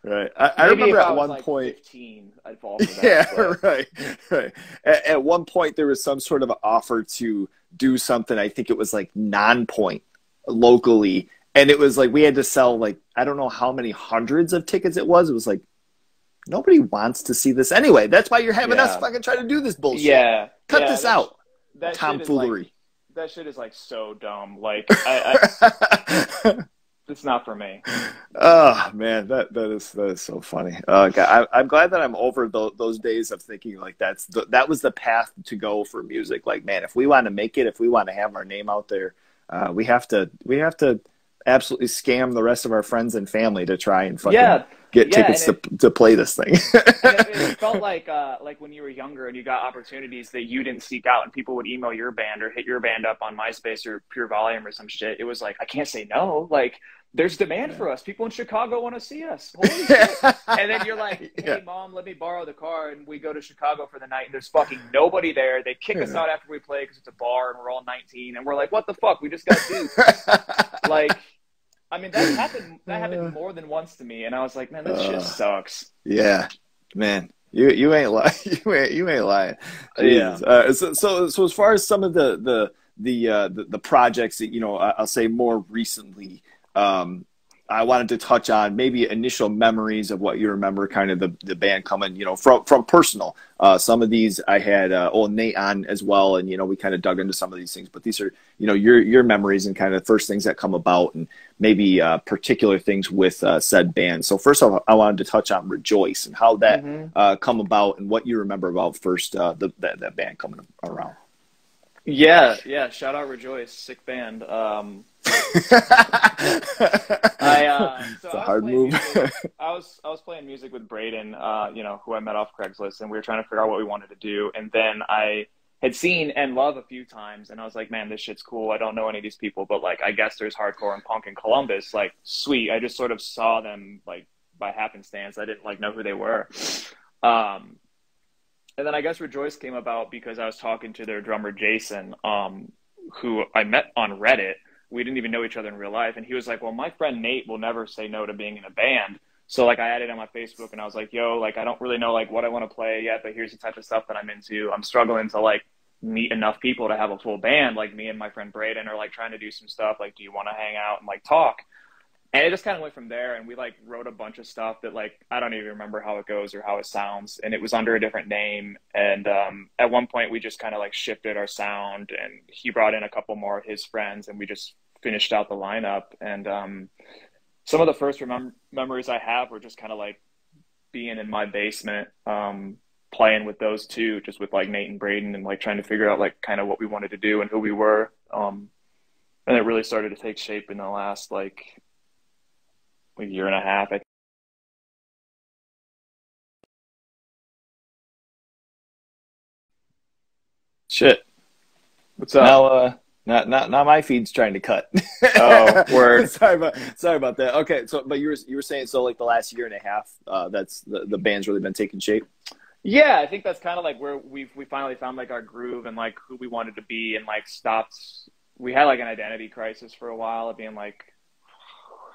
right. I remember at one point, 15, I'd fall for that. Yeah, right. At one point, there was some sort of offer to do something. I think it was like non-point locally. And it was like, we had to sell like, I don't know how many hundreds of tickets it was. It was like, nobody wants to see this anyway. That's why you're having us fucking try to do this bullshit. Yeah. Cut this out. That tomfoolery. Like, that shit is like so dumb. Like, it's not for me. Oh man, that is so funny. God, I'm glad that I'm over those days of thinking like that was the path to go for music. Like, man, if we want to make it, if we want to have our name out there, we have to absolutely scam the rest of our friends and family to try and fucking get tickets to play this thing. It felt like when you were younger and you got opportunities that you didn't seek out, and people would email your band or hit your band up on MySpace or Pure Volume or some shit. It was like, I can't say no. Like, there's demand for us. People in Chicago want to see us. Holy shit. And then you're like, hey, Mom, let me borrow the car. And we go to Chicago for the night. And there's fucking nobody there. They kick us out after we play because it's a bar and we're all 19. And we're like, what the fuck? We just got duped. Like, I mean, that happened more than once to me. And I was like, man, this shit sucks. Yeah, man. You ain't lying. You ain't lying. Jesus. Yeah. So as far as some of the projects that, you know, I'll say more recently, I wanted to touch on maybe initial memories of what you remember, kind of the band coming, you know, from personal. Some of these I had Natan as well, and you know, we kind of dug into some of these things. But these are, you know, your memories and kind of first things that come about, and maybe particular things with said band. So first off, I wanted to touch on Rejoice and how that come about, and what you remember about first that band coming around. Yeah. Shout out Rejoice, sick band. It's a hard move. I was playing music with Braden, you know, who I met off Craigslist, and we were trying to figure out what we wanted to do. And then I had seen And Love a few times, and I was like, man, this shit's cool. I don't know any of these people, but like, I guess there's hardcore and punk in Columbus. Like, sweet. I just sort of saw them like by happenstance. I didn't like know who they were. And then I guess Rejoice came about because I was talking to their drummer, Jason, who I met on Reddit. We didn't even know each other in real life. And he was like, well, my friend Nate will never say no to being in a band. So like I added him on Facebook, and I was like, yo, like I don't really know like what I want to play yet, but here's the type of stuff that I'm into. I'm struggling to like meet enough people to have a full band. Like me and my friend Braden are like trying to do some stuff. Like, do you want to hang out and like talk? And it just kind of went from there. And we like wrote a bunch of stuff that like, I don't even remember how it goes or how it sounds. And it was under a different name. And at one point we just kind of like shifted our sound, and he brought in a couple more of his friends, and we just finished out the lineup. And some of the first memories I have were just kind of like being in my basement, playing with those two, just with like Nate and Braden, and like trying to figure out like kind of what we wanted to do and who we were. And it really started to take shape in the last like a year and a half. Shit. What's up? Now my feed's trying to cut. Oh, word. Sorry about that. Okay, so but you were saying, so like the last year and a half, that's the band's really been taking shape. Yeah, I think that's kind of like where we finally found like our groove and like who we wanted to be, and like stopped. We had like an identity crisis for a while of being like,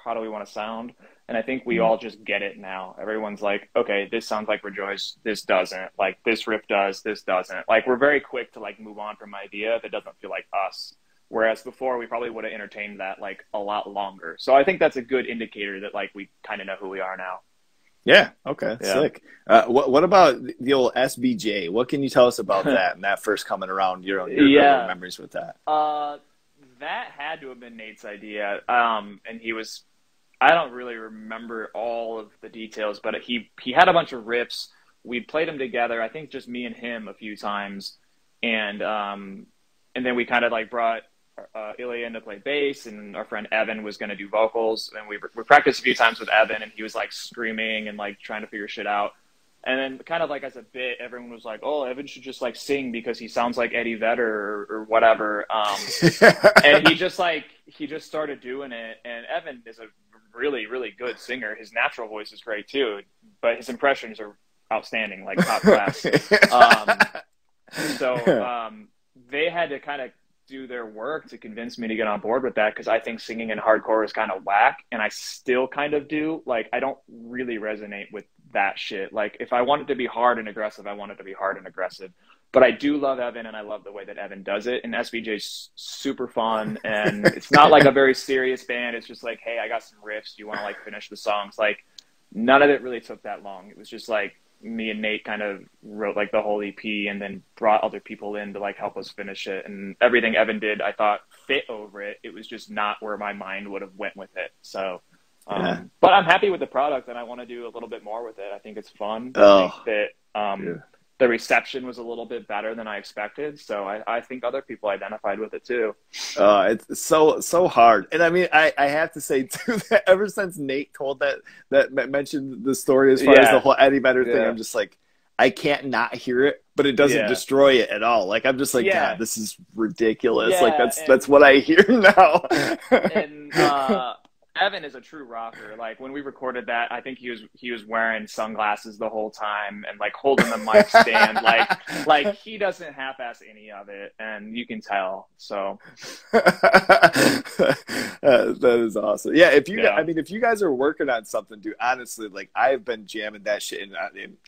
how do we want to sound? And I think we all just get it now. Everyone's like, okay, this sounds like Rejoice. This doesn't. Like, this riff does. This doesn't. Like, we're very quick to, like, move on from an idea that doesn't feel like us. Whereas before, we probably would have entertained that, like, a lot longer. So I think that's a good indicator that, like, we kind of know who we are now. Yeah. Okay. Yeah. Sick. What about the old SBJ? What can you tell us about that and that first coming around? Your early Yeah. memories with that. That had to have been Nate's idea. And he was, I don't really remember all of the details, but he had a bunch of riffs. We played them together. I think just me and him a few times, and then we kind of like brought Ilya in to play bass, and our friend Evan was going to do vocals. And we practiced a few times with Evan, and he was like screaming and like trying to figure shit out. And then kind of like as a bit, everyone was like, "Oh, Evan should just like sing because he sounds like Eddie Vedder or whatever." And he just started doing it. And Evan is a really, really good singer. His natural voice is great too, but his impressions are outstanding, like top class. So they had to kind of do their work to convince me to get on board with that, because I think singing in hardcore is kind of whack, and I still kind of do. Like, I don't really resonate with that shit. Like, if I want it to be hard and aggressive, I want it to be hard and aggressive. But I do love Evan, and I love the way that Evan does it. And SBJ's super fun, and it's not like a very serious band. It's just like, hey, I got some riffs. Do you want to like finish the songs? Like, none of it really took that long. It was just like me and Nate kind of wrote like the whole EP, and then brought other people in to like help us finish it. And everything Evan did, I thought fit over it. It was just not where my mind would have went with it. So, but I'm happy with the product, and I want to do a little bit more with it. I think it's fun. I think that the reception was a little bit better than I expected. So I think other people identified with it too. It's so hard. And I mean, I have to say too, that ever since Nate told that mentioned the story as far as the whole Eddie Vedder thing, I'm just like, I can't not hear it, but it doesn't destroy it at all. Like, I'm just like, God, this is ridiculous. Like, that's what I hear now. And Evan is a true rocker. Like, when we recorded that, I think he was wearing sunglasses the whole time and like holding the mic stand. like he doesn't half-ass any of it, and you can tell. So that is awesome. Yeah, if you guys are working on something, dude, honestly, like, I've been jamming that shit, and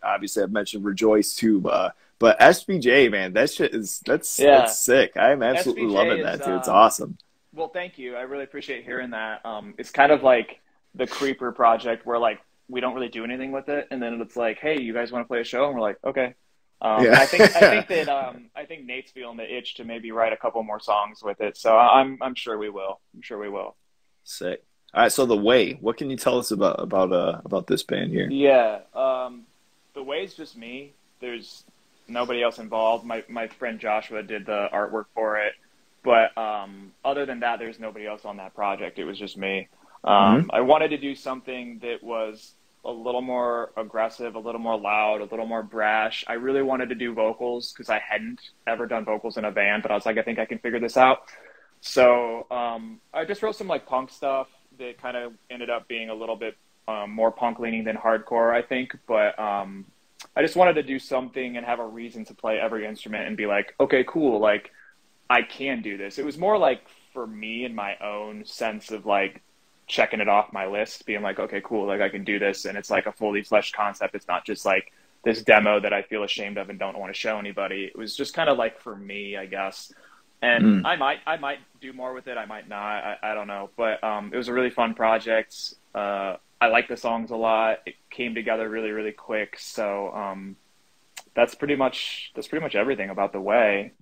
obviously I've mentioned Rejoice too, but SBJ, man, that shit that's sick. I'm absolutely loving that, dude. It's awesome. Well, thank you. I really appreciate hearing that. It's kind of like the Creeper project, where like we don't really do anything with it, and then it's like, hey, you guys want to play a show? And we're like, okay. I think Nate's feeling the itch to maybe write a couple more songs with it, so I'm sure we will. I'm sure we will. Sick. All right, so The Way. What can you tell us about this band here? Yeah, The Way is just me. There's nobody else involved. My friend Joshua did the artwork for it. But other than that, there's nobody else on that project. It was just me. I wanted to do something that was a little more aggressive, a little more loud, a little more brash. I really wanted to do vocals because I hadn't ever done vocals in a band, but I was like, I think I can figure this out. So I just wrote some like punk stuff that kind of ended up being a little bit more punk leaning than hardcore, I think. But I just wanted to do something and have a reason to play every instrument and be like, okay, cool, like, I can do this. It was more like for me and my own sense of like checking it off my list, being like, okay, cool, like I can do this. And it's like a fully fleshed concept. It's not just like this demo that I feel ashamed of and don't want to show anybody. It was just kind of like for me, I guess. And I might do more with it. I might not. I don't know. But it was a really fun project. I like the songs a lot. It came together really, really quick. So that's pretty much everything about The Way.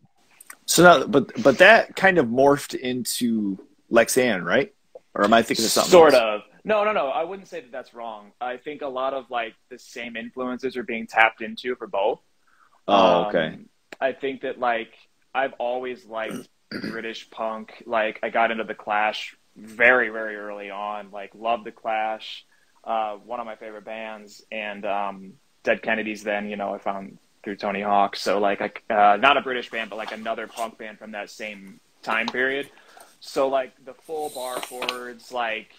So now, but that kind of morphed into Lexan, right? Or am I thinking of something Sort else? of. No. I wouldn't say that that's wrong. I think a lot of like the same influences are being tapped into for both. Oh, okay. I think that like I've always liked British punk. Like, I got into the Clash very, very early on. Like, loved the Clash. One of my favorite bands. And Dead Kennedys then, I found through Tony Hawk. So like, not a British band, but like another punk band from that same time period. So like the full bar chords, like,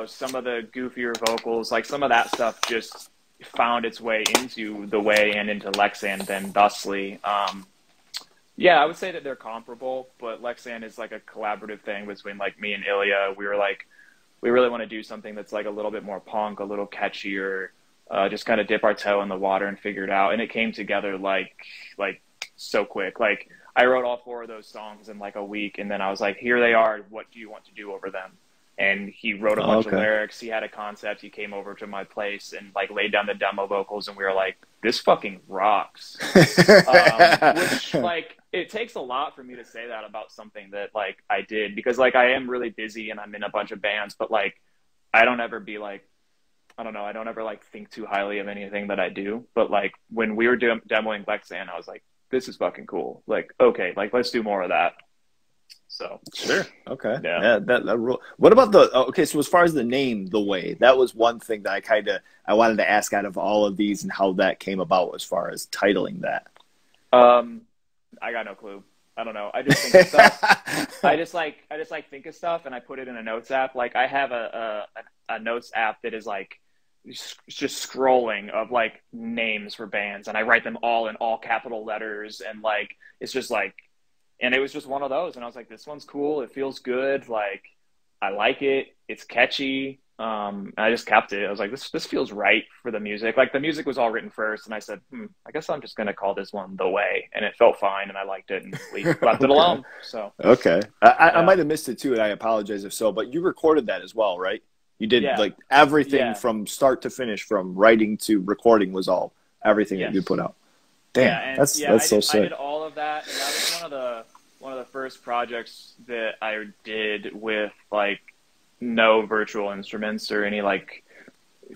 some of the goofier vocals, like some of that stuff just found its way into The Way and into Lexan then thusly. Yeah, I would say that they're comparable, but Lexan is like a collaborative thing between like me and Ilya. We were like, we really want to do something that's like a little bit more punk, a little catchier, just kind of dip our toe in the water and figure it out. And it came together like so quick. Like, I wrote all 4 of those songs in like a week, and then I was like, here they are. What do you want to do over them? and he wrote a bunch of lyrics. He had a concept. He came over to my place and like laid down the demo vocals, and we were like, this fucking rocks. Which like, it takes a lot for me to say that about something that like I did, because like I am really busy and I'm in a bunch of bands, but like I don't ever be like, I don't know, I don't ever like think too highly of anything that I do. But like when we were demoing Lexan, I was like, this is fucking cool. Like, okay, like let's do more of that. So sure, okay, yeah. That rule. What about the okay? So as far as the name, The Way, that was one thing that I wanted to ask out of all of these and how that came about as far as titling that. I got no clue. I don't know. I just think of stuff. I just like think of stuff and I put it in a notes app. Like I have a notes app that is like just scrolling of like names for bands, and I write them all in all capital letters, and like it's just like, and it was just one of those, and I was like, this one's cool, it feels good, like I like it, it's catchy. And I just kept it. I was like, this feels right for the music. Like the music was all written first, and I said, I guess I'm just gonna call this one The Way, and it felt fine, and I liked it, and we left it alone. So okay, I might have missed it too, and I apologize if so. But you recorded that as well, right? You did like everything from start to finish, from writing to recording was all everything that you put out. Damn, that's so sick. I did all of that, and that was one of the first projects that I did with like no virtual instruments or any like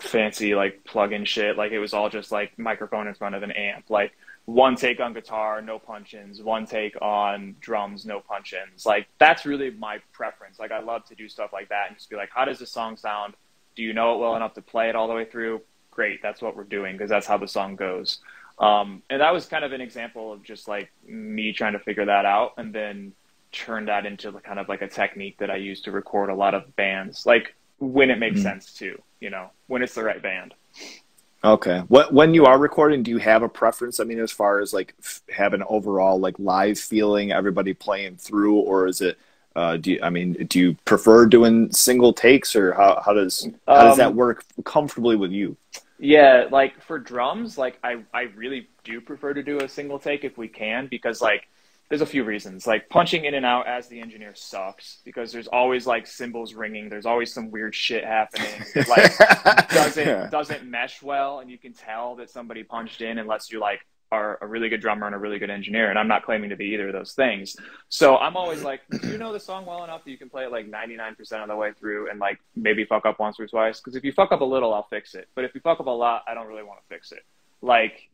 fancy like plug-in shit. Like it was all just like microphone in front of an amp, like one take on guitar, no punch-ins, one take on drums, no punch-ins. Like that's really my preference. Like I love to do stuff like that and just be like, how does the song sound? Do you know it well enough to play it all the way through? Great, that's what we're doing, because that's how the song goes. And that was kind of an example of just like me trying to figure that out, and then turn that into kind of like a technique that I use to record a lot of bands, like when it makes sense too, you know, when it's the right band. Okay. When you are recording, do you have a preference? I mean, as far as like have an overall like live feeling, everybody playing through, or is it? Do you prefer doing single takes, or how does that work comfortably with you? Yeah, like for drums, like I really do prefer to do a single take if we can, because like there's a few reasons. Like punching in and out as the engineer sucks, because there's always like cymbals ringing. There's always some weird shit happening. It like doesn't mesh well, and you can tell that somebody punched in unless you like are a really good drummer and a really good engineer. And I'm not claiming to be either of those things. So I'm always like, do you know the song well enough that you can play it like 99% of the way through and like maybe fuck up once or twice? Because if you fuck up a little, I'll fix it. But if you fuck up a lot, I don't really want to fix it. Like,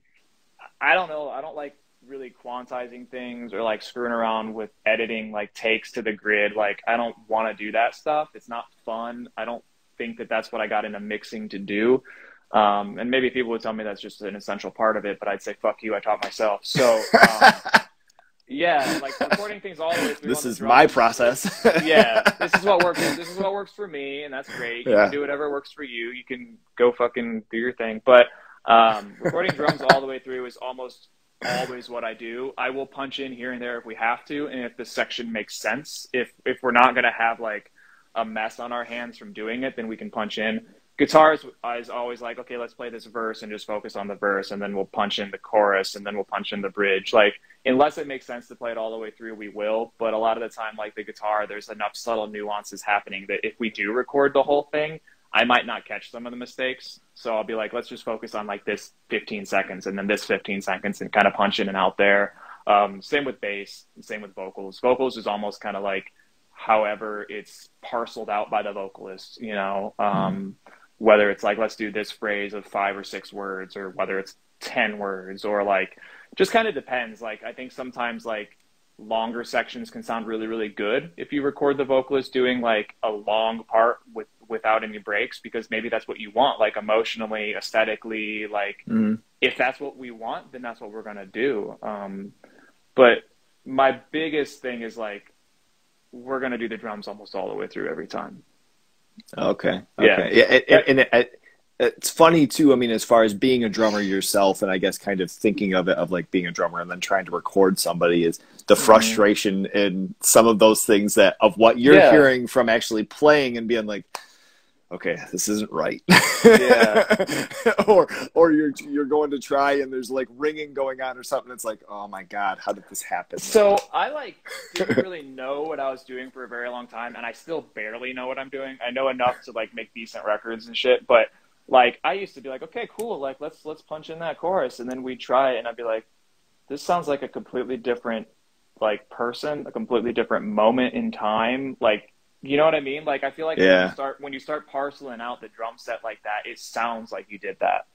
I don't know. I don't like really quantizing things or like screwing around with editing like takes to the grid. Like I don't want to do that stuff. It's not fun. I don't think that that's what I got into mixing to do. And maybe people would tell me that's just an essential part of it, but I'd say, fuck you, I taught myself. So yeah, like recording things all the way through. This is my process. Yeah, this is what works. This is what works for me, and that's great. You can do whatever works for you. You can go fucking do your thing. But recording drums all the way through is almost always what I do. I will punch in here and there if we have to, and if the section makes sense. If we're not gonna have like a mess on our hands from doing it, then we can punch in. Guitar is always like, okay, let's play this verse and just focus on the verse, and then we'll punch in the chorus, and then we'll punch in the bridge. Like, unless it makes sense to play it all the way through, we will. But a lot of the time, like the guitar, there's enough subtle nuances happening that if we do record the whole thing, I might not catch some of the mistakes. So I'll be like, let's just focus on like this 15 seconds and then this 15 seconds and kind of punch in and out there. Same with bass, same with vocals. Vocals is almost kind of like however it's parceled out by the vocalist, you know. Whether it's like, let's do this phrase of 5 or 6 words, or whether it's 10 words, or like, just kind of depends. Like, I think sometimes like longer sections can sound really, really good if you record the vocalist doing like a long part without any breaks, because maybe that's what you want, like emotionally, aesthetically, like if that's what we want, then that's what we're going to do. But my biggest thing is like, we're going to do the drums almost all the way through every time. Okay. Yeah. It's funny too. I mean, as far as being a drummer yourself, and I guess kind of thinking of it of like being a drummer and then trying to record somebody, is the frustration in some of those things that of what you're hearing from actually playing and being like, okay, this isn't right. Yeah. or you're going to try and there's like ringing going on or something. It's like, oh my God, how did this happen? So I like didn't really know what I was doing for a very long time, and I still barely know what I'm doing. I know enough to like make decent records and shit, but like I used to be like, okay, cool, like let's punch in that chorus, and then we'd try it, and I'd be like, this sounds like a completely different like person, a completely different moment in time, like. You know what I mean? Like, I feel like when you start parceling out the drum set like that, it sounds like you did that.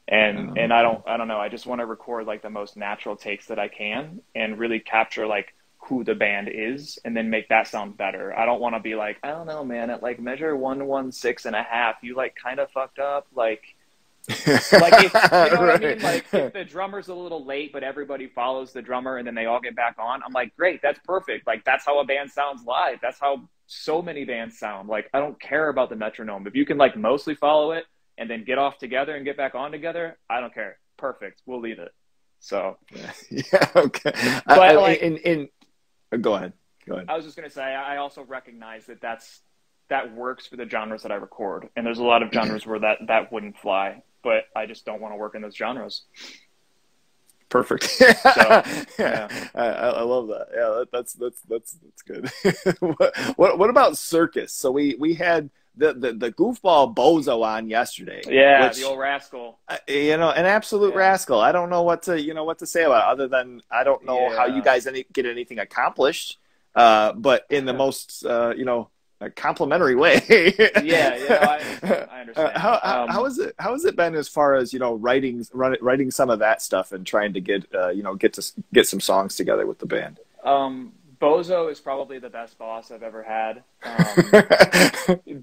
And I don't know. I just want to record like the most natural takes that I can and really capture like who the band is and then make that sound better. I don't want to be like, I don't know, man, at like measure 116.5, you like kind of fucked up. Like if, you know what I mean? Like if the drummer's a little late, but everybody follows the drummer and then they all get back on, I'm like, great, that's perfect. Like that's how a band sounds live. That's how so many bands sound. Like I don't care about the metronome. If you can like mostly follow it and then get off together and get back on together, I don't care. Perfect. We'll leave it. So yeah, okay. But go ahead. I was just gonna say I also recognize that works for the genres that I record. And there's a lot of genres where that wouldn't fly. But I just don't want to work in those genres. Perfect. So, yeah. I love that. Yeah, that's good. what about Circus? So we had the goofball Bozo on yesterday. Yeah, the old rascal. An absolute rascal. I don't know what to say about it, other than I don't know how you guys get anything accomplished. But in the most a complimentary way. I understand. How has it been as far as writing some of that stuff and trying to get some songs together with the band? Bozo is probably the best boss I've ever had.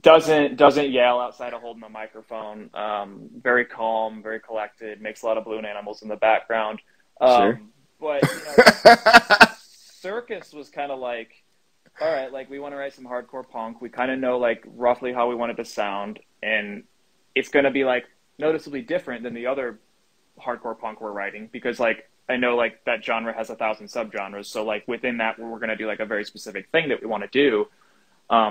Doesn't yell outside of holding a microphone. Very calm, very collected. Makes a lot of balloon animals in the background. Sure. But Circus was kind of like, all right, like we want to write some hardcore punk. We kind of know like roughly how we want it to sound, and it's going to be like noticeably different than the other hardcore punk we're writing because like I know like that genre has 1,000 subgenres. So like within that, we're going to do like a very specific thing that we want to do.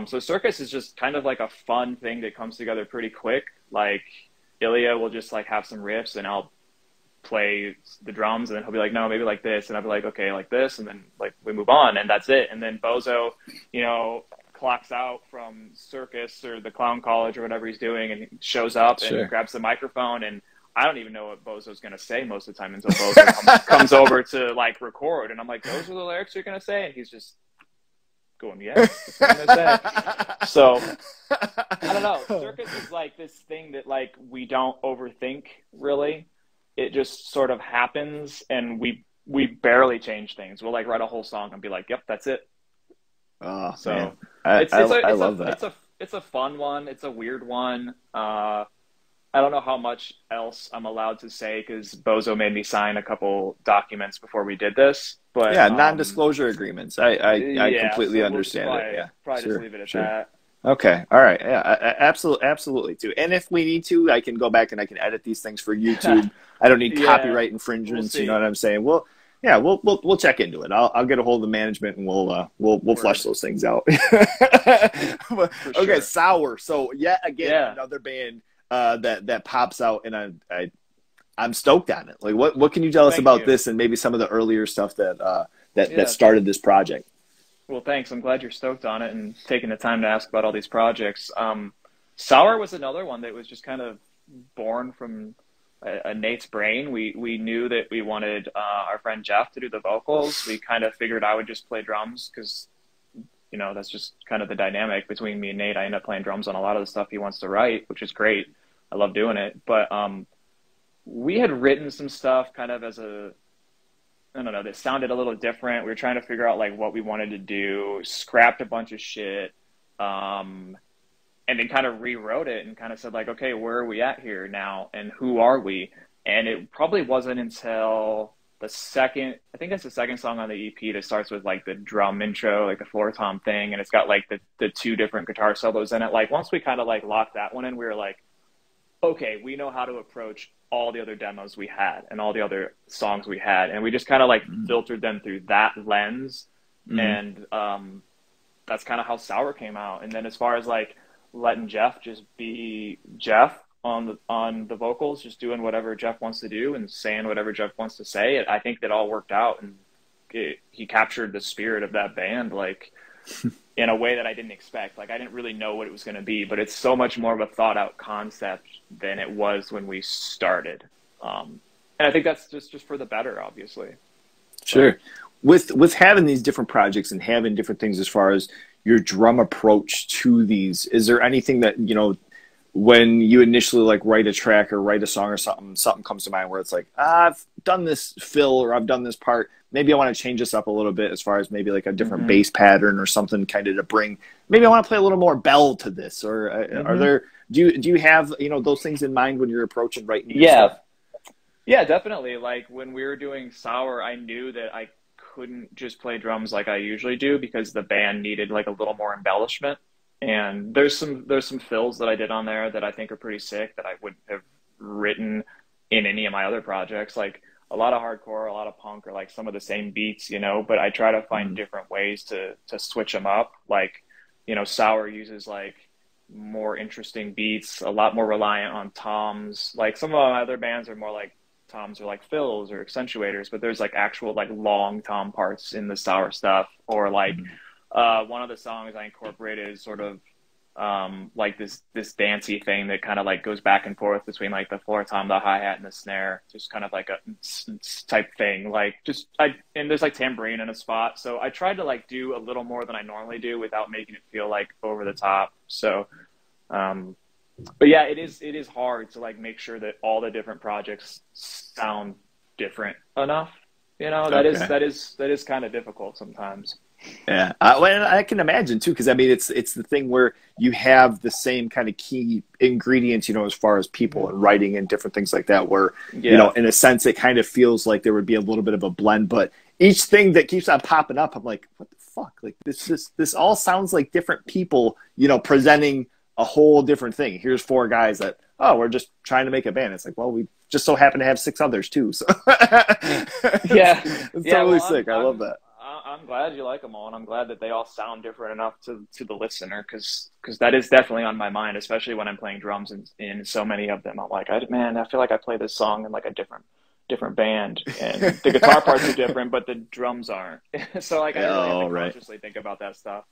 So Circus is just kind of like a fun thing that comes together pretty quick. Like Ilya will just like have some riffs and I'll play the drums and then he'll be like, no, maybe like this. And I'll be like, okay, like this. And then like we move on and that's it. And then Bozo, clocks out from Circus or the clown college or whatever he's doing and he shows up and grabs the microphone and I don't even know what Bozo's going to say most of the time until Bozo comes over to like record. And I'm like, those are the lyrics you're going to say? And he's just going, yeah, that's what I'm going to say. So I don't know. Circus is like this thing that like we don't overthink really. It just sort of happens and we barely change things. We'll like write a whole song and be like, yep, that's it. Oh, so man. I love that. It's a fun one. It's a weird one. I don't know how much else I'm allowed to say because Bozo made me sign a couple documents before we did this. But yeah, non-disclosure agreements. I completely understand it. Yeah, probably just leave it at that. Okay. All right. Yeah, absolutely too. And if we need to, I can go back and I can edit these things for YouTube. I don't need copyright infringements. You know what I'm saying? We'll check into it. I'll get a hold of the management and we'll flush those things out. Okay. Sour. So yet again, another band that pops out, and I'm stoked on it. Like, what can you tell us about this and maybe some of the earlier stuff that started this project? Well, thanks. I'm glad you're stoked on it and taking the time to ask about all these projects. Sour was another one that was just kind of born from a Nate's brain. We knew that we wanted our friend Jeff to do the vocals. We kind of figured I would just play drums because, that's just kind of the dynamic between me and Nate. I end up playing drums on a lot of the stuff he wants to write, which is great. I love doing it. But we had written some stuff kind of as I don't know, that sounded a little different. We were trying to figure out like what we wanted to do, scrapped a bunch of shit, and then kind of rewrote it and kind of said like, okay, where are we at here now? And who are we? And it probably wasn't until I think that's the second song on the EP that starts with like the drum intro, like the floor tom thing. And it's got like the two different guitar solos in it. Like once we kind of like locked that one in, we were like, okay, we know how to approach all the other demos we had and all the other songs we had. And we just kind of like filtered them through that lens. And that's kind of how Sour came out. And then as far as like letting Jeff just be Jeff on the vocals, just doing whatever Jeff wants to do and saying whatever Jeff wants to say. I think that all worked out, and he captured the spirit of that band, like in a way that I didn't expect. Like I didn't really know what it was going to be, but it's so much more of a thought out concept than it was when we started. And I think that's just for the better, obviously. Sure. With having these different projects and having different things as far as your drum approach to these, is there anything that, you know, when you initially like write a track or write a song or something comes to mind where it's like, I've done this fill or I've done this part, maybe I want to change this up a little bit as far as maybe like a different bass pattern or something kind of to bring, maybe I want to play a little more bell to this, or are there, do you have, you know, those things in mind when you're approaching writing stuff? Yeah, definitely. Like when we were doing Sour, I knew that I couldn't just play drums like I usually do because the band needed like a little more embellishment. And there's some fills that I did on there that I think are pretty sick that I wouldn't have written in any of my other projects. Like a lot of hardcore, a lot of punk are like some of the same beats, you know, but I try to find different ways to switch them up. Like, you know, Sour uses like more interesting beats, a lot more reliant on toms. Like some of my other bands are more like toms are like fills or accentuators, but there's like actual like long tom parts in the Sour stuff. Or like one of the songs I incorporated is sort of like this dancey thing that kind of like goes back and forth between like the floor tom, the hi-hat, and the snare, just kind of like a type thing. Like and there's like tambourine in a spot, so I tried to like do a little more than I normally do without making it feel like over the top. So but yeah, it is hard to like make sure that all the different projects sound different enough, you know. That is kind of difficult sometimes. Yeah, well, I can imagine too, because I mean, it's the thing where you have the same kind of key ingredients, you know, as far as people and writing and different things like that. Where you know, in a sense, it kind of feels like there would be a little bit of a blend, but each thing that keeps on popping up, I'm like, what the fuck? Like this all sounds like different people, you know, presenting a whole different thing. Here's 4 guys that, oh, we're just trying to make a band. It's like, well, we just so happen to have 6 others too. So it's totally sick. I love that. I'm glad you like them all, and I'm glad that they all sound different enough to the listener, because that is definitely on my mind, especially when I'm playing drums in so many of them. I'm like, I feel like I play this song in like a different band, and the guitar parts are different, but the drums aren't. So like I really have to consciously think about that stuff.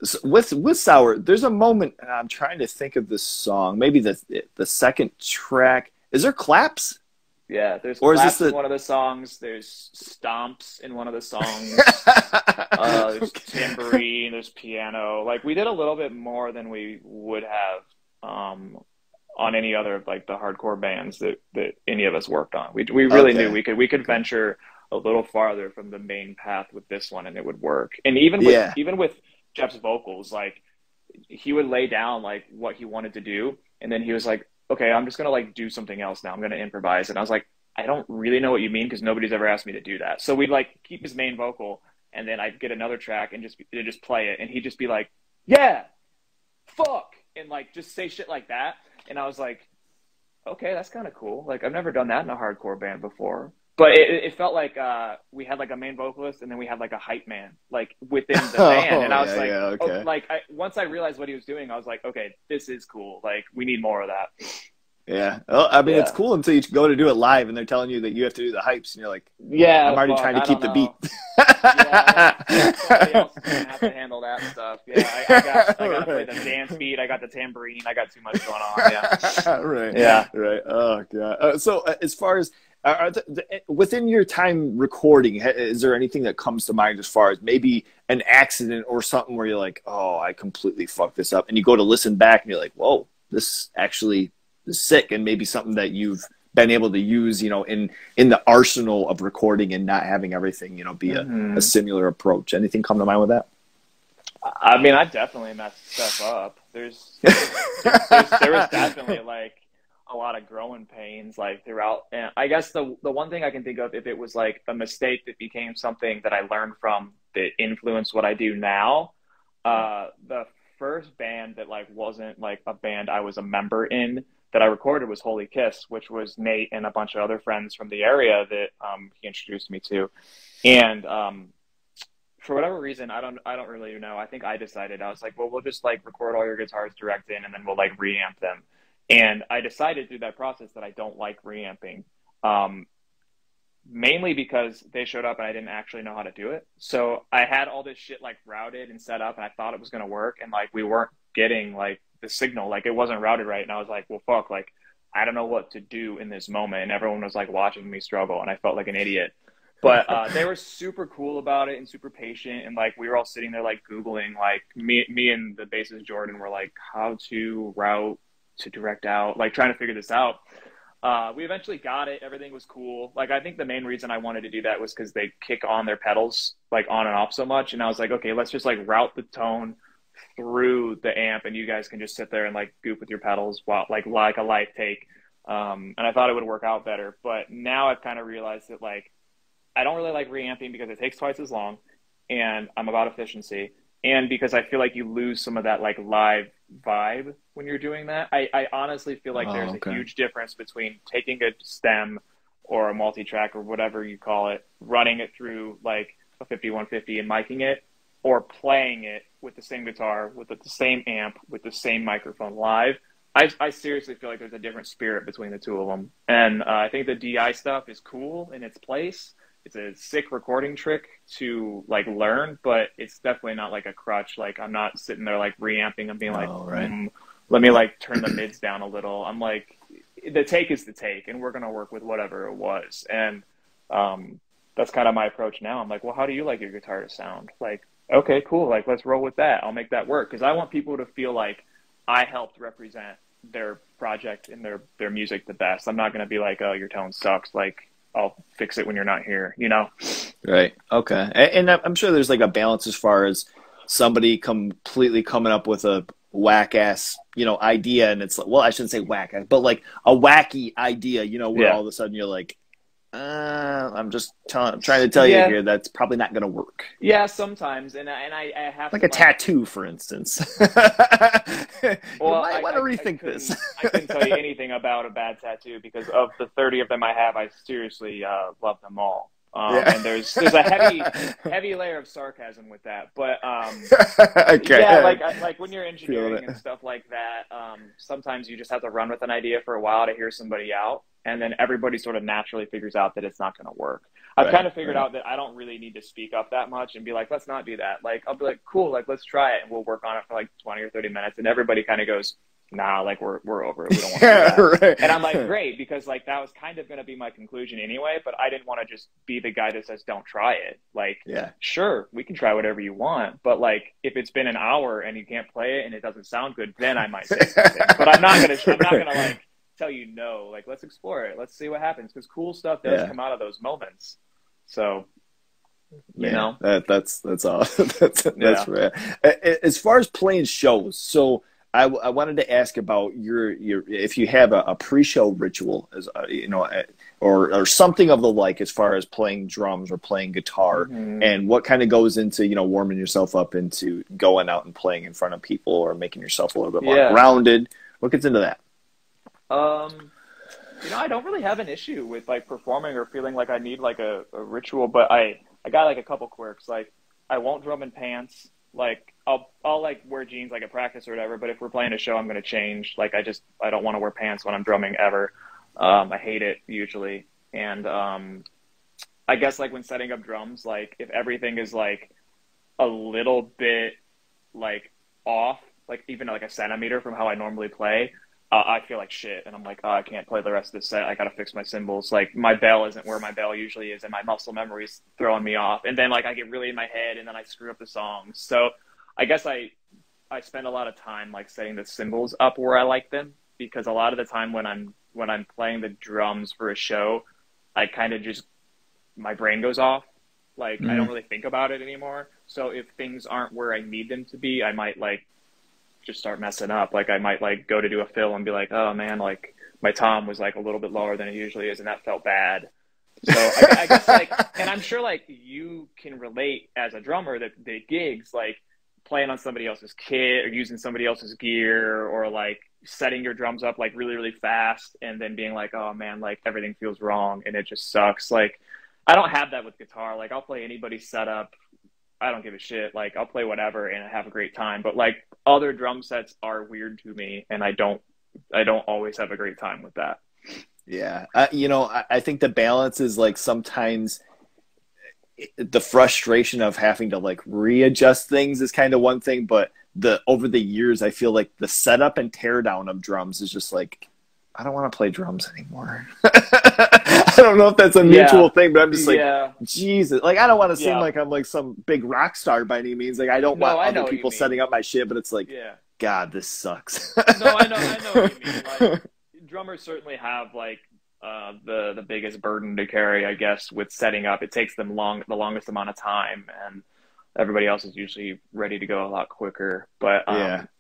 So with Sour, there's a moment, and I'm trying to think of this song, maybe the second track. Is there claps? Yeah, there's claps in one of the songs. There's stomps in one of the songs. There's tambourine. There's piano. Like we did a little bit more than we would have on any other of like the hardcore bands that any of us worked on. We really knew we could venture a little farther from the main path with this one, and it would work. And even with Jeff's vocals, like he would lay down like what he wanted to do, and then he was like, okay, I'm just going to like do something else now. I'm going to improvise. And I was like, I don't really know what you mean, because nobody's ever asked me to do that. So we'd like keep his main vocal, and then I'd get another track and just play it. And he'd just be like, yeah, fuck. And like, just say shit like that. And I was like, okay, that's kind of cool. Like I've never done that in a hardcore band before. But it felt like we had like a main vocalist, and then we had like a hype man like within the band. And I was once I realized what he was doing, I was like, okay, this is cool. Like we need more of that. Yeah. Well, I mean, it's cool until you go to do it live, and they're telling you that you have to do the hypes, and you're like, yeah, I'm already trying to keep the beat. Somebody else is gonna have to handle that stuff. Yeah, I got to play the dance beat. I got the tambourine. I got too much going on. Yeah. Right. Yeah. Right. Oh god. So as far as within your time recording, is there anything that comes to mind as far as maybe an accident or something where you're like, oh, I completely fucked this up, and you go to listen back and you're like, whoa, this actually is sick, and maybe something that you've been able to use, you know, in the arsenal of recording and not having everything, you know, be a similar approach. Anything come to mind with that? I mean, I definitely messed stuff up. There was definitely like a lot of growing pains like throughout. And I guess the one thing I can think of, if it was like a mistake that became something that I learned from that influenced what I do now, the first band that like wasn't like a band I was a member in that I recorded was Holy Kiss, which was Nate and a bunch of other friends from the area that he introduced me to. And for whatever reason, I don't really know. I think I decided, I was like, well, we'll just like record all your guitars direct in, and then we'll like reamp them. And I decided through that process that I don't like reamping. Um, Mainly because they showed up and I didn't actually know how to do it. So I had all this shit like routed and set up, and I thought it was going to work, and like we weren't getting like the signal, like it wasn't routed right. And I was like, well, fuck, like I don't know what to do in this moment. And everyone was like watching me struggle, and I felt like an idiot. But they were super cool about it and super patient, and like we were all sitting there like Googling, like me and the bassist Jordan were like how to route to direct out, like trying to figure this out. We eventually got it. Everything was cool. Like, I think the main reason I wanted to do that was because they kick on their pedals, like, on and off so much. And I was like, okay, let's just, like, route the tone through the amp, and you guys can just sit there and, like, goop with your pedals while, like a live take. And I thought it would work out better. But now I've kind of realized that, like, I don't really like reamping because it takes twice as long, and I'm about efficiency. And because I feel like you lose some of that like live vibe when you're doing that. I honestly feel like there's a huge difference between taking a stem or a multi-track or whatever you call it, running it through like a 5150 and miking it, or playing it with the same guitar, with the same amp, with the same microphone live. I seriously feel like there's a different spirit between the two of them. And I think the DI stuff is cool in its place. It's a sick recording trick to like learn, but it's definitely not like a crutch. Like I'm not sitting there like reamping and being like, let me like turn the mids down a little. I'm like, the take is the take, and we're going to work with whatever it was. And that's kind of my approach now. I'm like, well, how do you like your guitar to sound? Like, okay, cool. Like, let's roll with that. I'll make that work. Cause I want people to feel like I helped represent their project and their music the best. I'm not going to be like, oh, your tone sucks. Like, I'll fix it when you're not here, you know? Right. Okay. And I'm sure there's like a balance as far as somebody completely coming up with a whack ass, idea. And it's like, well, I shouldn't say whack ass, but like a wacky idea, where all of a sudden you're like, I'm trying to tell you here, that's probably not going to work. Yeah, sometimes. And I have like a tattoo, for instance. Well, you might want to rethink this. I couldn't tell you anything about a bad tattoo because of the 30 of them I have, I seriously love them all. And there's a heavy layer of sarcasm with that. But okay. Yeah, like when you're engineering and stuff like that, sometimes you just have to run with an idea for a while to hear somebody out. And then everybody sort of naturally figures out that it's not going to work. I've kind of figured out that I don't really need to speak up that much and be like, let's not do that. Like, I'll be like, cool, like, let's try it. And we'll work on it for like 20 or 30 minutes. And everybody kind of goes, nah, like, we're over it. We don't want to do that. And I'm like, great, because like that was kind of going to be my conclusion anyway. But I didn't want to just be the guy that says, don't try it. Like, sure, we can try whatever you want. But like, if it's been an hour and you can't play it and it doesn't sound good, then I might say something. But I'm not going to like, tell you no, like let's explore it, let's see what happens, because cool stuff does come out of those moments. So that's awesome. that's rare. As far as playing shows, so I wanted to ask about your if you have a pre-show ritual, as or something of the like, as far as playing drums or playing guitar, and what kind of goes into warming yourself up into going out and playing in front of people or making yourself a little bit more grounded. What gets into that? I don't really have an issue with like performing or feeling like I need like a ritual, but I got like a couple quirks. Like I won't drum in pants. Like I'll like wear jeans like at practice or whatever, but if we're playing a show, I'm going to change. Like I don't want to wear pants when I'm drumming ever. I hate it usually. And I guess like when setting up drums, like if everything is like a little bit like off, like even like a centimeter from how I normally play, I feel like shit, and I'm like, oh, I can't play the rest of the set. I got to fix my cymbals. Like, my bell isn't where my bell usually is, and my muscle memory's throwing me off. And then, like, I get really in my head, and then I screw up the songs. So I guess I spend a lot of time, like, setting the cymbals up where I like them, because a lot of the time when I'm playing the drums for a show, I kind of just, my brain goes off. Like, I don't really think about it anymore. So if things aren't where I need them to be, I might, like, just start messing up. Like I might like go to do a fill and be like, oh man, like my tom was like a little bit lower than it usually is, and that felt bad. So I guess like, and I'm sure like you can relate as a drummer that the gigs, like playing on somebody else's kit or using somebody else's gear, or like setting your drums up like really, really fast and then being like, oh man, like everything feels wrong and it just sucks. Like I don't have that with guitar. Like I'll play anybody's setup. I don't give a shit. Like, I'll play whatever and have a great time. But like, other drum sets are weird to me, and I don't always have a great time with that. Yeah. You know, I think the balance is like sometimes the frustration of having to like readjust things is kind of one thing, but over the years, I feel like the setup and teardown of drums is just like, I don't want to play drums anymore. I don't know if that's a mutual thing, but I'm just like, Jesus. Like, I don't want to seem like I'm like some big rock star by any means. Like, I don't want other people setting up my shit, but it's like, God, this sucks. No, I know what you mean. Like, drummers certainly have like the biggest burden to carry, I guess, with setting up. It takes them the longest amount of time, and everybody else is usually ready to go a lot quicker. But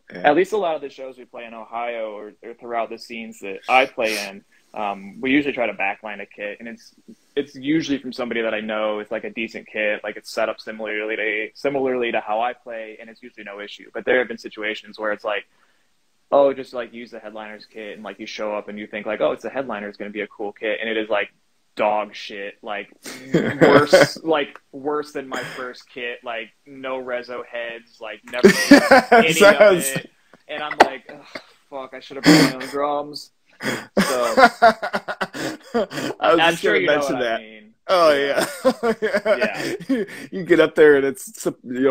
at least a lot of the shows we play in Ohio or throughout the scenes that I play in, we usually try to backline a kit, and it's usually from somebody that I know. It's like a decent kit, like it's set up similarly to how I play, and it's usually no issue. But there have been situations where it's like, oh, just like use the headliner's kit, and like you show up and you think like, oh, it's the headliner, it's going to be a cool kit, and it is like dog shit, like worse than my first kit, like no reso heads, like never any of it, and I'm like, oh, fuck, I should have brought my own drums. So I was I'm just sure going to you know mention what that. I mean. Oh yeah. You get up there and it's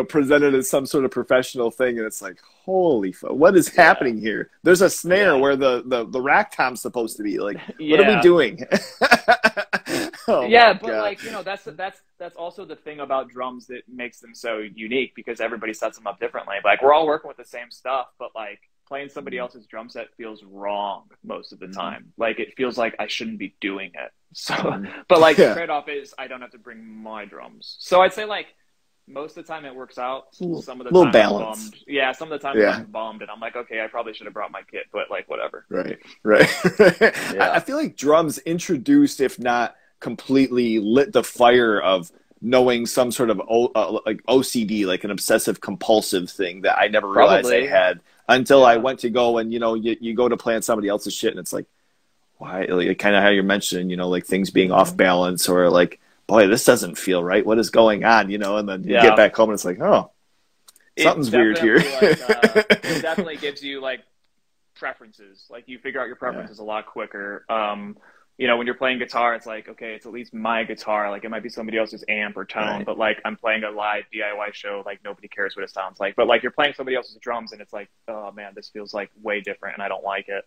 presented as some sort of professional thing, and it's like, holy fuck, what is happening here? There's a snare where the rack tom's supposed to be. Like, what are we doing? But like, you know, that's also the thing about drums that makes them so unique, because everybody sets them up differently. Like, we're all working with the same stuff, but like playing somebody else's drum set feels wrong most of the time. Like, it feels like I shouldn't be doing it. So, but like the trade-off is I don't have to bring my drums. So I'd say like most of the time it works out. Some of the time balance. I'm bummed. Yeah, some of the time I'm bummed, and I'm like, okay, I probably should have brought my kit, but like whatever. Right. I feel like drums introduced, if not completely lit the fire of knowing some sort of like OCD, like an obsessive compulsive thing that I never realized I had until I went to go and, you know, you go to play on somebody else's shit, and it's like, why? Like, kind of how you're mentioning, you know, like things being off balance, or like, boy, this doesn't feel right. What is going on? You know, and then you get back home and it's like, oh, something's weird here. It definitely gives you like preferences. Like, you figure out your preferences a lot quicker. You know, when you're playing guitar, it's like, okay, it's at least my guitar. Like, it might be somebody else's amp or tone, but like I'm playing a live DIY show, like nobody cares what it sounds like. But like you're playing somebody else's drums, and it's like, oh man, this feels like way different, and I don't like it.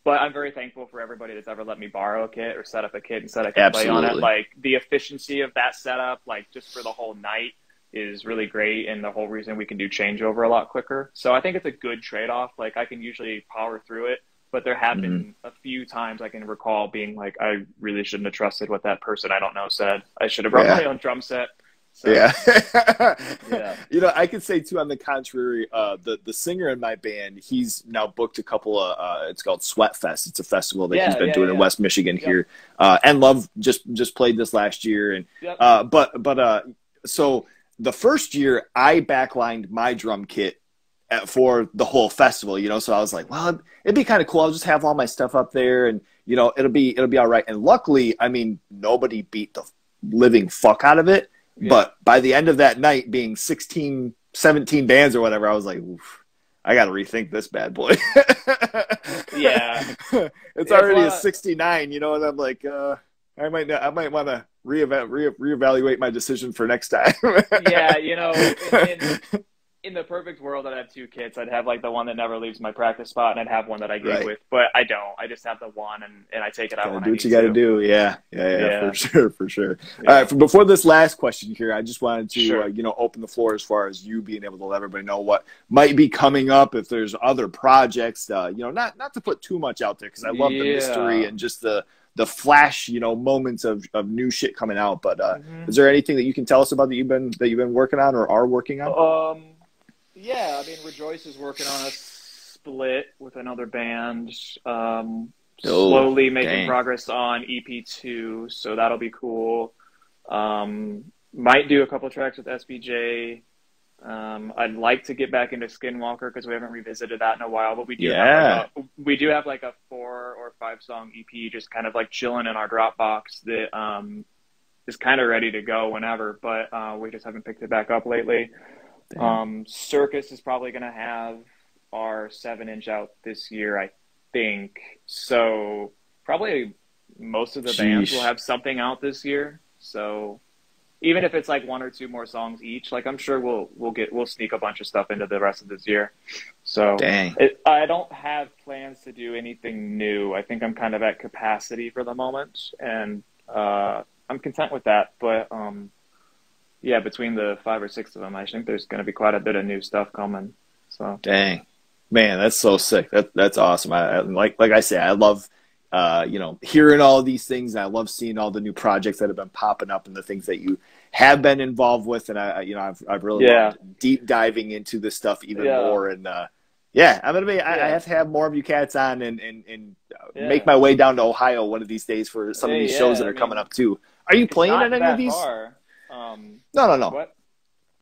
But I'm very thankful for everybody that's ever let me borrow a kit or set up a kit and said I can play on it. Like, the efficiency of that setup, like just for the whole night, is really great, and the whole reason we can do changeover a lot quicker. So I think it's a good trade-off. Like, I can usually power through it, but there have been a few times I can recall being like, I really shouldn't have trusted what that person I don't know said. I should have brought my own drum set. So, You know, I could say too, on the contrary, the singer in my band, he's now booked a couple of it's called Sweat Fest. It's a festival that he's been doing in West Michigan here. And Love just played this last year, and so the first year I backlined my drum kit for the whole festival, you know, so I was like, well, it'd be kind of cool. I'll just have all my stuff up there, and you know, it'll be all right. And luckily, I mean, nobody beat the living fuck out of it. But by the end of that night, being 16, 17 bands or whatever, I was like, oof, I got to rethink this bad boy. It's already a 69, you know, and I'm like, I might want to reevaluate my decision for next time. You know, in the perfect world, I'd have two kits. I'd have like the one that never leaves my practice spot, and I'd have one that I gig with, but I don't. I just have the one, and I take it out when I need to. Do what you got to do. Yeah, for sure. All right, before this last question here, I just wanted to you know, open the floor as far as you being able to let everybody know what might be coming up, if there's other projects. You know, not to put too much out there, because I love the mystery and just the flash, you know, moments of new shit coming out. But is there anything that you can tell us about that you've been working on or are working on? Yeah, I mean, Rejoice is working on a split with another band. Slowly making progress on EP2, so that'll be cool. Might do a couple tracks with SBJ. I'd like to get back into Skinwalker, because we haven't revisited that in a while, but we do have like a 4 or 5 song EP just kind of like chilling in our Dropbox that is kind of ready to go whenever, but we just haven't picked it back up lately. Circus is probably going to have our 7-inch out this year, I think. So probably most of the bands will have something out this year. So even if it's like 1 or 2 more songs each, like I'm sure we'll sneak a bunch of stuff into the rest of this year. So I don't have plans to do anything new. I think I'm kind of at capacity for the moment, and I'm content with that. But yeah, between the 5 or 6 of them, I think there's going to be quite a bit of new stuff coming. So dang, man, that's so sick. That's awesome. I like I say, I love hearing all of these things. And I love seeing all the new projects that have been popping up and the things that you have been involved with. And I've really loved deep diving into this stuff even more. And I have to have more of you cats on and make my way down to Ohio one of these days for some of these shows that are coming up too. Are you playing at any of these? No. What?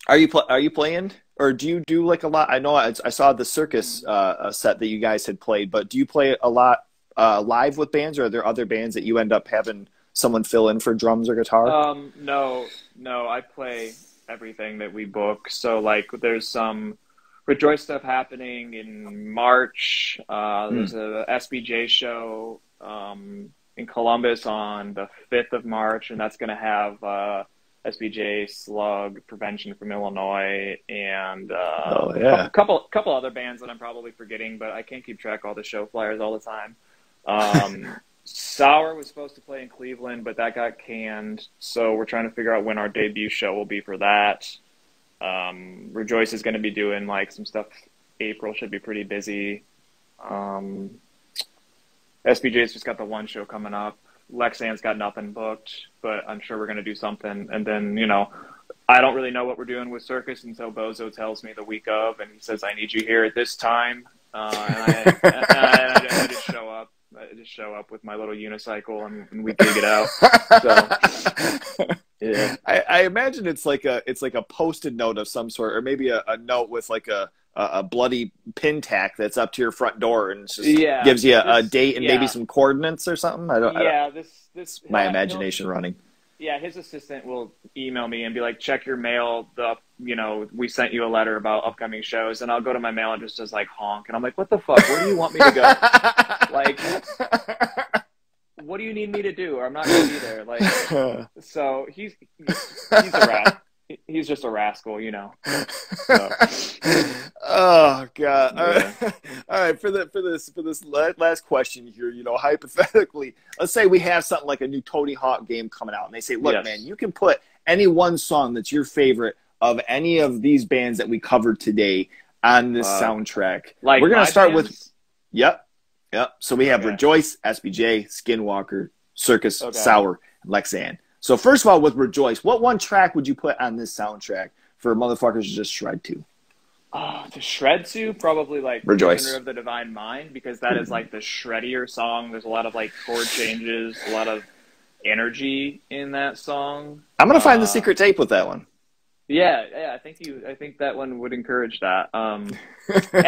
Are you playing, or do you do like a lot? I know I saw the Circus set that you guys had played, but do you play a lot live with bands, or are there other bands that you end up having someone fill in for drums or guitar? No, I play everything that we book. So like there's some Rejoice stuff happening in March. There's a SBJ show in Columbus on the 5th of March, and that's going to have SBJ, Slug, Prevention from Illinois, and a couple other bands that I'm probably forgetting, but I can't keep track of all the show flyers all the time. Sour was supposed to play in Cleveland, but that got canned, so we're trying to figure out when our debut show will be for that. Rejoice is going to be doing like some stuff. April should be pretty busy. SBJ's just got the one show coming up. Lexan's got nothing booked, but I'm sure we're going to do something. And then, I don't really know what we're doing with Circus until Bozo tells me the week of, and he says, I need you here at this time. And I just show up. I just show up with my little unicycle and we dig it out. So, yeah. I imagine it's like a Post-it note of some sort, or maybe a note with like a bloody pin tack that's up to your front door and just gives you a date and maybe some coordinates or something. This my imagination running. Yeah, his assistant will email me and be like, check your mail. We sent you a letter about upcoming shows, and I'll go to my mail and just does like honk, and I'm like, what the fuck? Where do you want me to go? Like, what do you need me to do? Or I'm not going to be there. Like, so he's a rat. He's just a rascal, So. Oh God! All right. For this last question here, hypothetically, let's say we have something like a new Tony Hawk game coming out, and they say, "Look, man, you can put any one song that's your favorite of any of these bands that we covered today on this soundtrack." Like we're gonna start bands? with, yep. So we have Rejoice, SBJ, Skinwalker, Circus, Sour, and Lexan. So first of all, with Rejoice, what one track would you put on this soundtrack for motherfuckers to just shred to? To shred to, probably like Rejoice. Prisoner of the Divine Mind, because that is like the shreddier song. There's a lot of like chord changes, a lot of energy in that song. I'm gonna find the secret tape with that one. Yeah. I think that one would encourage that. And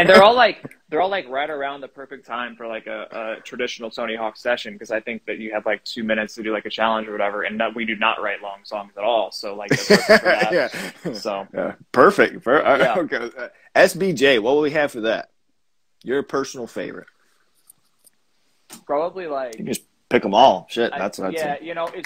they're all like right around the perfect time for like a traditional Tony Hawk session, because I think that you have like 2 minutes to do like a challenge or whatever, and that we do not write long songs at all. So like they're perfect for that. So perfect. Okay. SBJ, what will we have for that? Your personal favorite? Probably like. You can just pick them all. Shit, that's what I'd say.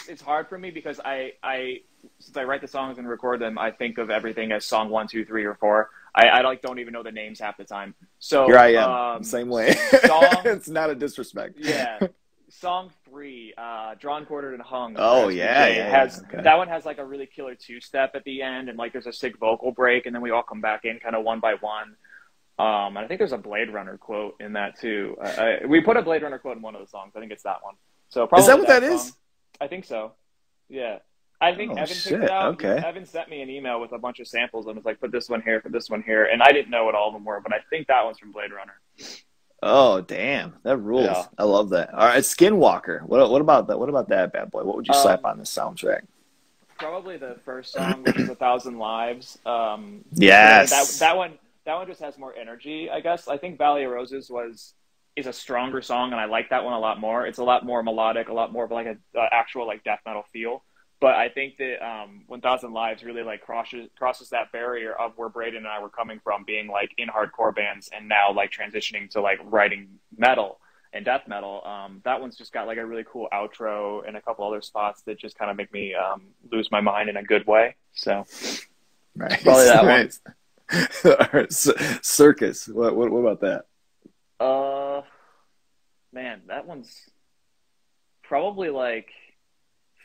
It's hard for me because I since I write the songs and record them, I think of everything as song 1, 2, 3, or 4. I like don't even know the names half the time. So here I am, same way. It's not a disrespect. Yeah, song 3, Drawn, Quartered, and Hung. Oh that one has like a really killer 2-step at the end, and like there's a sick vocal break, and then we all come back in kind of one by one. And I think there's a Blade Runner quote in that too. We put a Blade Runner quote in one of the songs. I think it's that one. So probably is that what that song. is? I think so. Yeah. I think Evan picked it out. Okay. Evan sent me an email with a bunch of samples and was like, put this one here, put this one here. And I didn't know what all of them were, but I think that one's from Blade Runner. Oh, damn. That rules. Yeah. I love that. All right, Skinwalker. What about that? What about that bad boy? What would you slap on this soundtrack? Probably the first song, which is 1,000 Lives. Yes. That one just has more energy, I guess. I think Valley of Roses is a stronger song, and I like that one a lot more. It's a lot more melodic, a lot more of like a actual like death metal feel. But I think that 1,000 Lives really like crosses that barrier of where Braden and I were coming from, being like in hardcore bands and now like transitioning to like writing metal and death metal. That one's just got like a really cool outro and a couple other spots that just kind of make me lose my mind in a good way. So right. Probably that one. Circus. What about that? Man, that one's probably like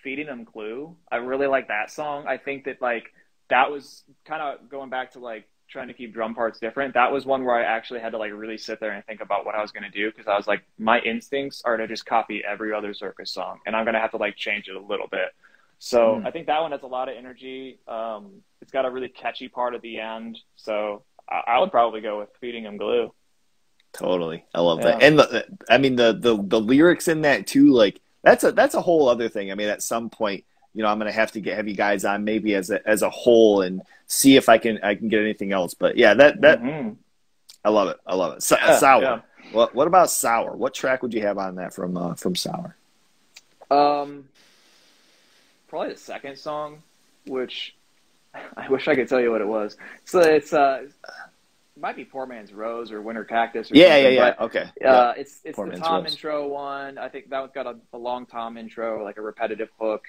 Feeding Them Glue. I really like that song. I think that like that was kind of going back to like trying to keep drum parts different. That was one where I actually had to like really sit there and think about what I was going to do, because I was like, my instincts are to just copy every other Circus song, and I'm going to have to like change it a little bit. So I think that one has a lot of energy. It's got a really catchy part at the end. So I would probably go with Feeding Them Glue. Totally. I love that. And the lyrics in that too, like that's a whole other thing. I mean, at some point, you know, I'm going to have to have you guys on maybe as a whole and see if I can get anything else. But yeah, that I love it. I love it. Sour. Yeah. What about Sour? What track would you have on that from Sour? Probably the second song, which I wish I could tell you what it was. So it's it might be Poor Man's Rose or Winter Cactus or something. Yeah. Okay. It's Poor the Man's Tom Rose intro one. I think that one's got a long Tom intro, like a repetitive hook,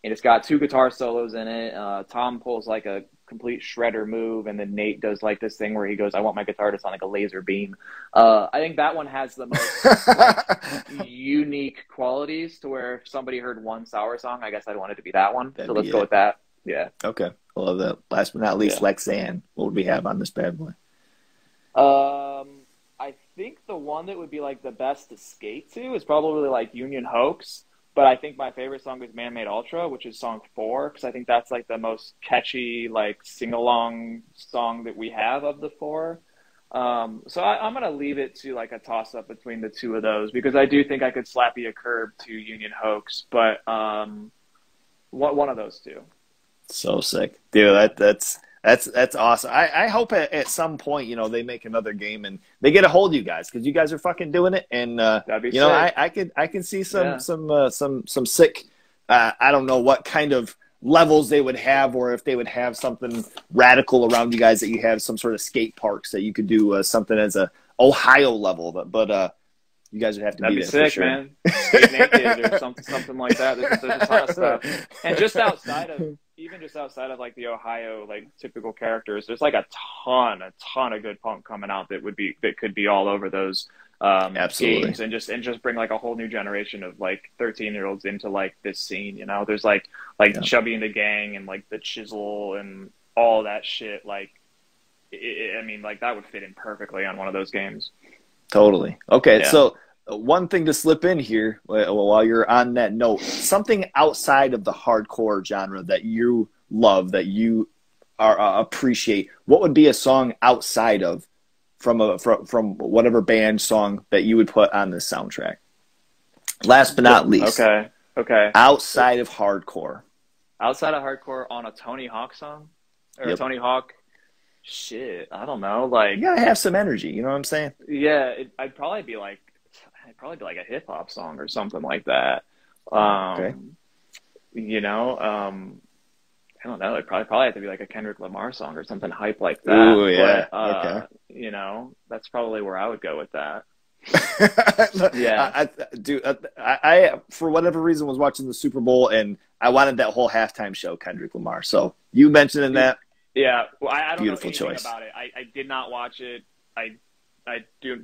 and it's got 2 guitar solos in it. Tom pulls like a complete shredder move, and then Nate does like this thing where he goes, "I want my guitar to sound like a laser beam." I think that one has the most like, unique qualities to where if somebody heard one Sour song, I guess I'd want it to be that one. So let's go with that. Yeah. Okay. I love that. Last but not least, Lexan. What would we have on this bad boy? I think the one that would be like the best to skate to is probably like Union Hoax, but I think my favorite song is Man Made Ultra, which is song 4, because I think that's like the most catchy, like sing-along song that we have of the 4. So I'm going to leave it to like a toss-up between the 2 of those, because I do think I could slap you a curb to Union Hoax, but one of those 2. So sick. Dude, that's awesome. I hope at some point, you know, they make another game and they get a hold of you guys, because you guys are fucking doing it. And you know, I can see some sick. I don't know what kind of levels they would have, or if they would have something radical around you guys, that you have some sort of skate parks that you could do something as a Ohio level. But you guys would have to be there sick, for sure. Man. Skate naked or something like that. There's a ton of stuff. And just outside of like the Ohio like typical characters, there's like a ton of good punk coming out that could be all over those games, and just bring like a whole new generation of like 13-year-olds into like this scene. You know, there's like Chubby and the Gang and like the Chisel and all that shit. Like, I mean, like that would fit in perfectly on one of those games. Totally. Okay, so one thing to slip in here while you're on that note, something outside of the hardcore genre that you love, that you appreciate. What would be a song outside of from whatever band song that you would put on this soundtrack? Last but not least. Okay. Outside of hardcore. Outside of hardcore, on a Tony Hawk song or a Tony Hawk. Shit, I don't know. Like, you gotta have some energy. You know what I'm saying? Yeah, I'd probably be like a hip hop song or something like that. Okay. You know, I don't know. It'd probably have to be like a Kendrick Lamar song or something hype like that. Ooh, yeah. But, okay. You know, that's probably where I would go with that. Yeah. I for whatever reason was watching the Super Bowl, and I wanted that whole halftime show Kendrick Lamar. So you mentioning that. Yeah, well, I don't beautiful know anything choice about it. I did not watch it. I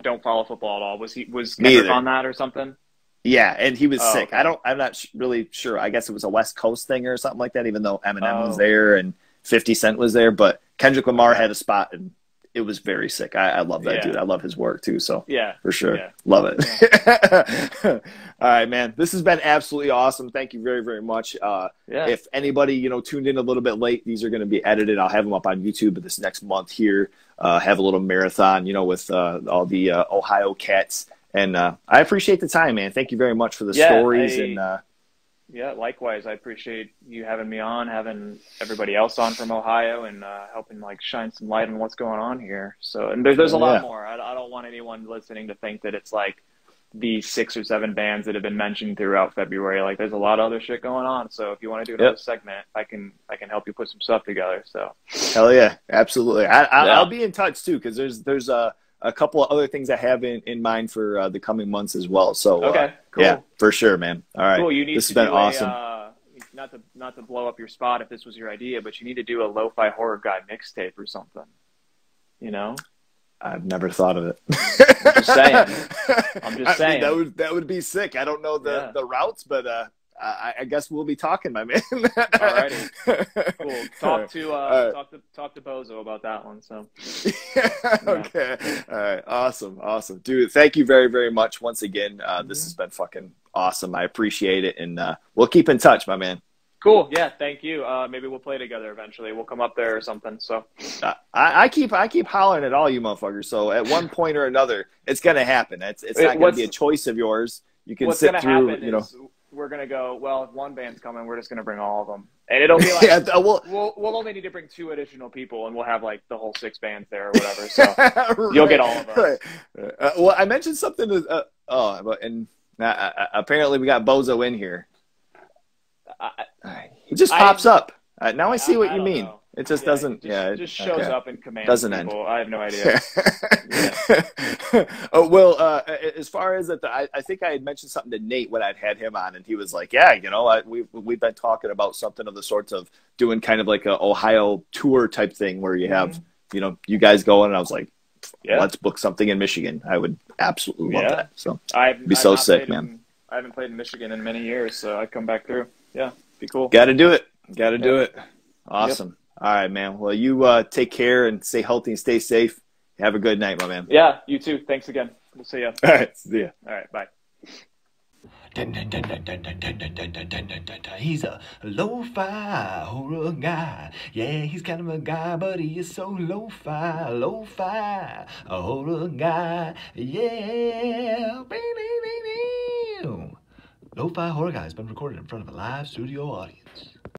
don't follow football at all. Was Kendrick on that or something? Yeah, and he was sick. Okay. I'm not really sure. I guess it was a West Coast thing or something like that, even though Eminem was there and 50 Cent was there. But Kendrick Lamar had a spot, and it was very sick. I love that dude. I love his work too. So for sure. Love it. Yeah. All right, man. This has been absolutely awesome. Thank you very, very much. If anybody, you know, tuned in a little bit late, these are going to be edited. I'll have them up on YouTube this next month here. Have a little marathon, you know, with all the Ohio cats. And I appreciate the time, man. Thank you very much for the stories. Yeah, likewise. I appreciate you having me on, having everybody else on from Ohio, and helping like shine some light on what's going on here. So, and there's a lot more. I don't want anyone listening to think that it's like the 6 or 7 bands that have been mentioned throughout February. Like, there's a lot of other shit going on. So if you want to do another segment, I can help you put some stuff together. So hell yeah, absolutely. I'll be in touch too, because there's a couple of other things I have in mind for the coming months as well. So okay, cool. Yeah, for sure, man. All right, cool. You need this to has been do awesome. Not to blow up your spot if this was your idea, but you need to do a lo-fi horror guy mixtape or something. You know? I've never thought of it. I'm just saying. I'm just saying. Mean, that would be sick. I don't know the routes, but I guess we'll be talking, my man. Alrighty. Cool. Talk to Bozo about that one. So. Okay. All right. Awesome, dude. Thank you very, very much once again. This has been fucking awesome. I appreciate it, and we'll keep in touch, my man. Cool. Yeah. Thank you. Maybe we'll play together eventually. We'll come up there or something. So I keep hollering at all you motherfuckers. So at one point or another, it's gonna happen. It's not gonna be a choice of yours. You can sit through. You know, we're gonna go. Well, if one band's coming, we're just gonna bring all of them, and it'll be like we'll only need to bring 2 additional people, and we'll have like the whole 6 bands there or whatever. So right. You'll get all of us. Right. Well, I mentioned something. Apparently we got Bozo in here. He just pops up. Now I see what you mean. Know. It just doesn't. It just shows up and commands doesn't people. End. I have no idea. Oh well, as far as that, I think I had mentioned something to Nate when I'd had him on, and he was like, "Yeah, you know, we've been talking about something of the sorts of doing kind of like a Ohio tour type thing where you have, you know, you guys going." And I was like, let's book something in Michigan. I would absolutely love that. So I'd be so sick, man. I haven't played in Michigan in many years, so I'd come back through. Yeah, be cool. Got to do it. Do it. Awesome. Yep. All right, man. Well, you take care and stay healthy and stay safe. Have a good night, my man. Yeah, you too. Thanks again. We'll see you. All right. See ya. All right. Bye. He's a lo-fi horror guy. Yeah, he's kind of a guy, but he is so lo-fi a horror guy. Yeah. Lo-fi horror guy has been recorded in front of a live studio audience.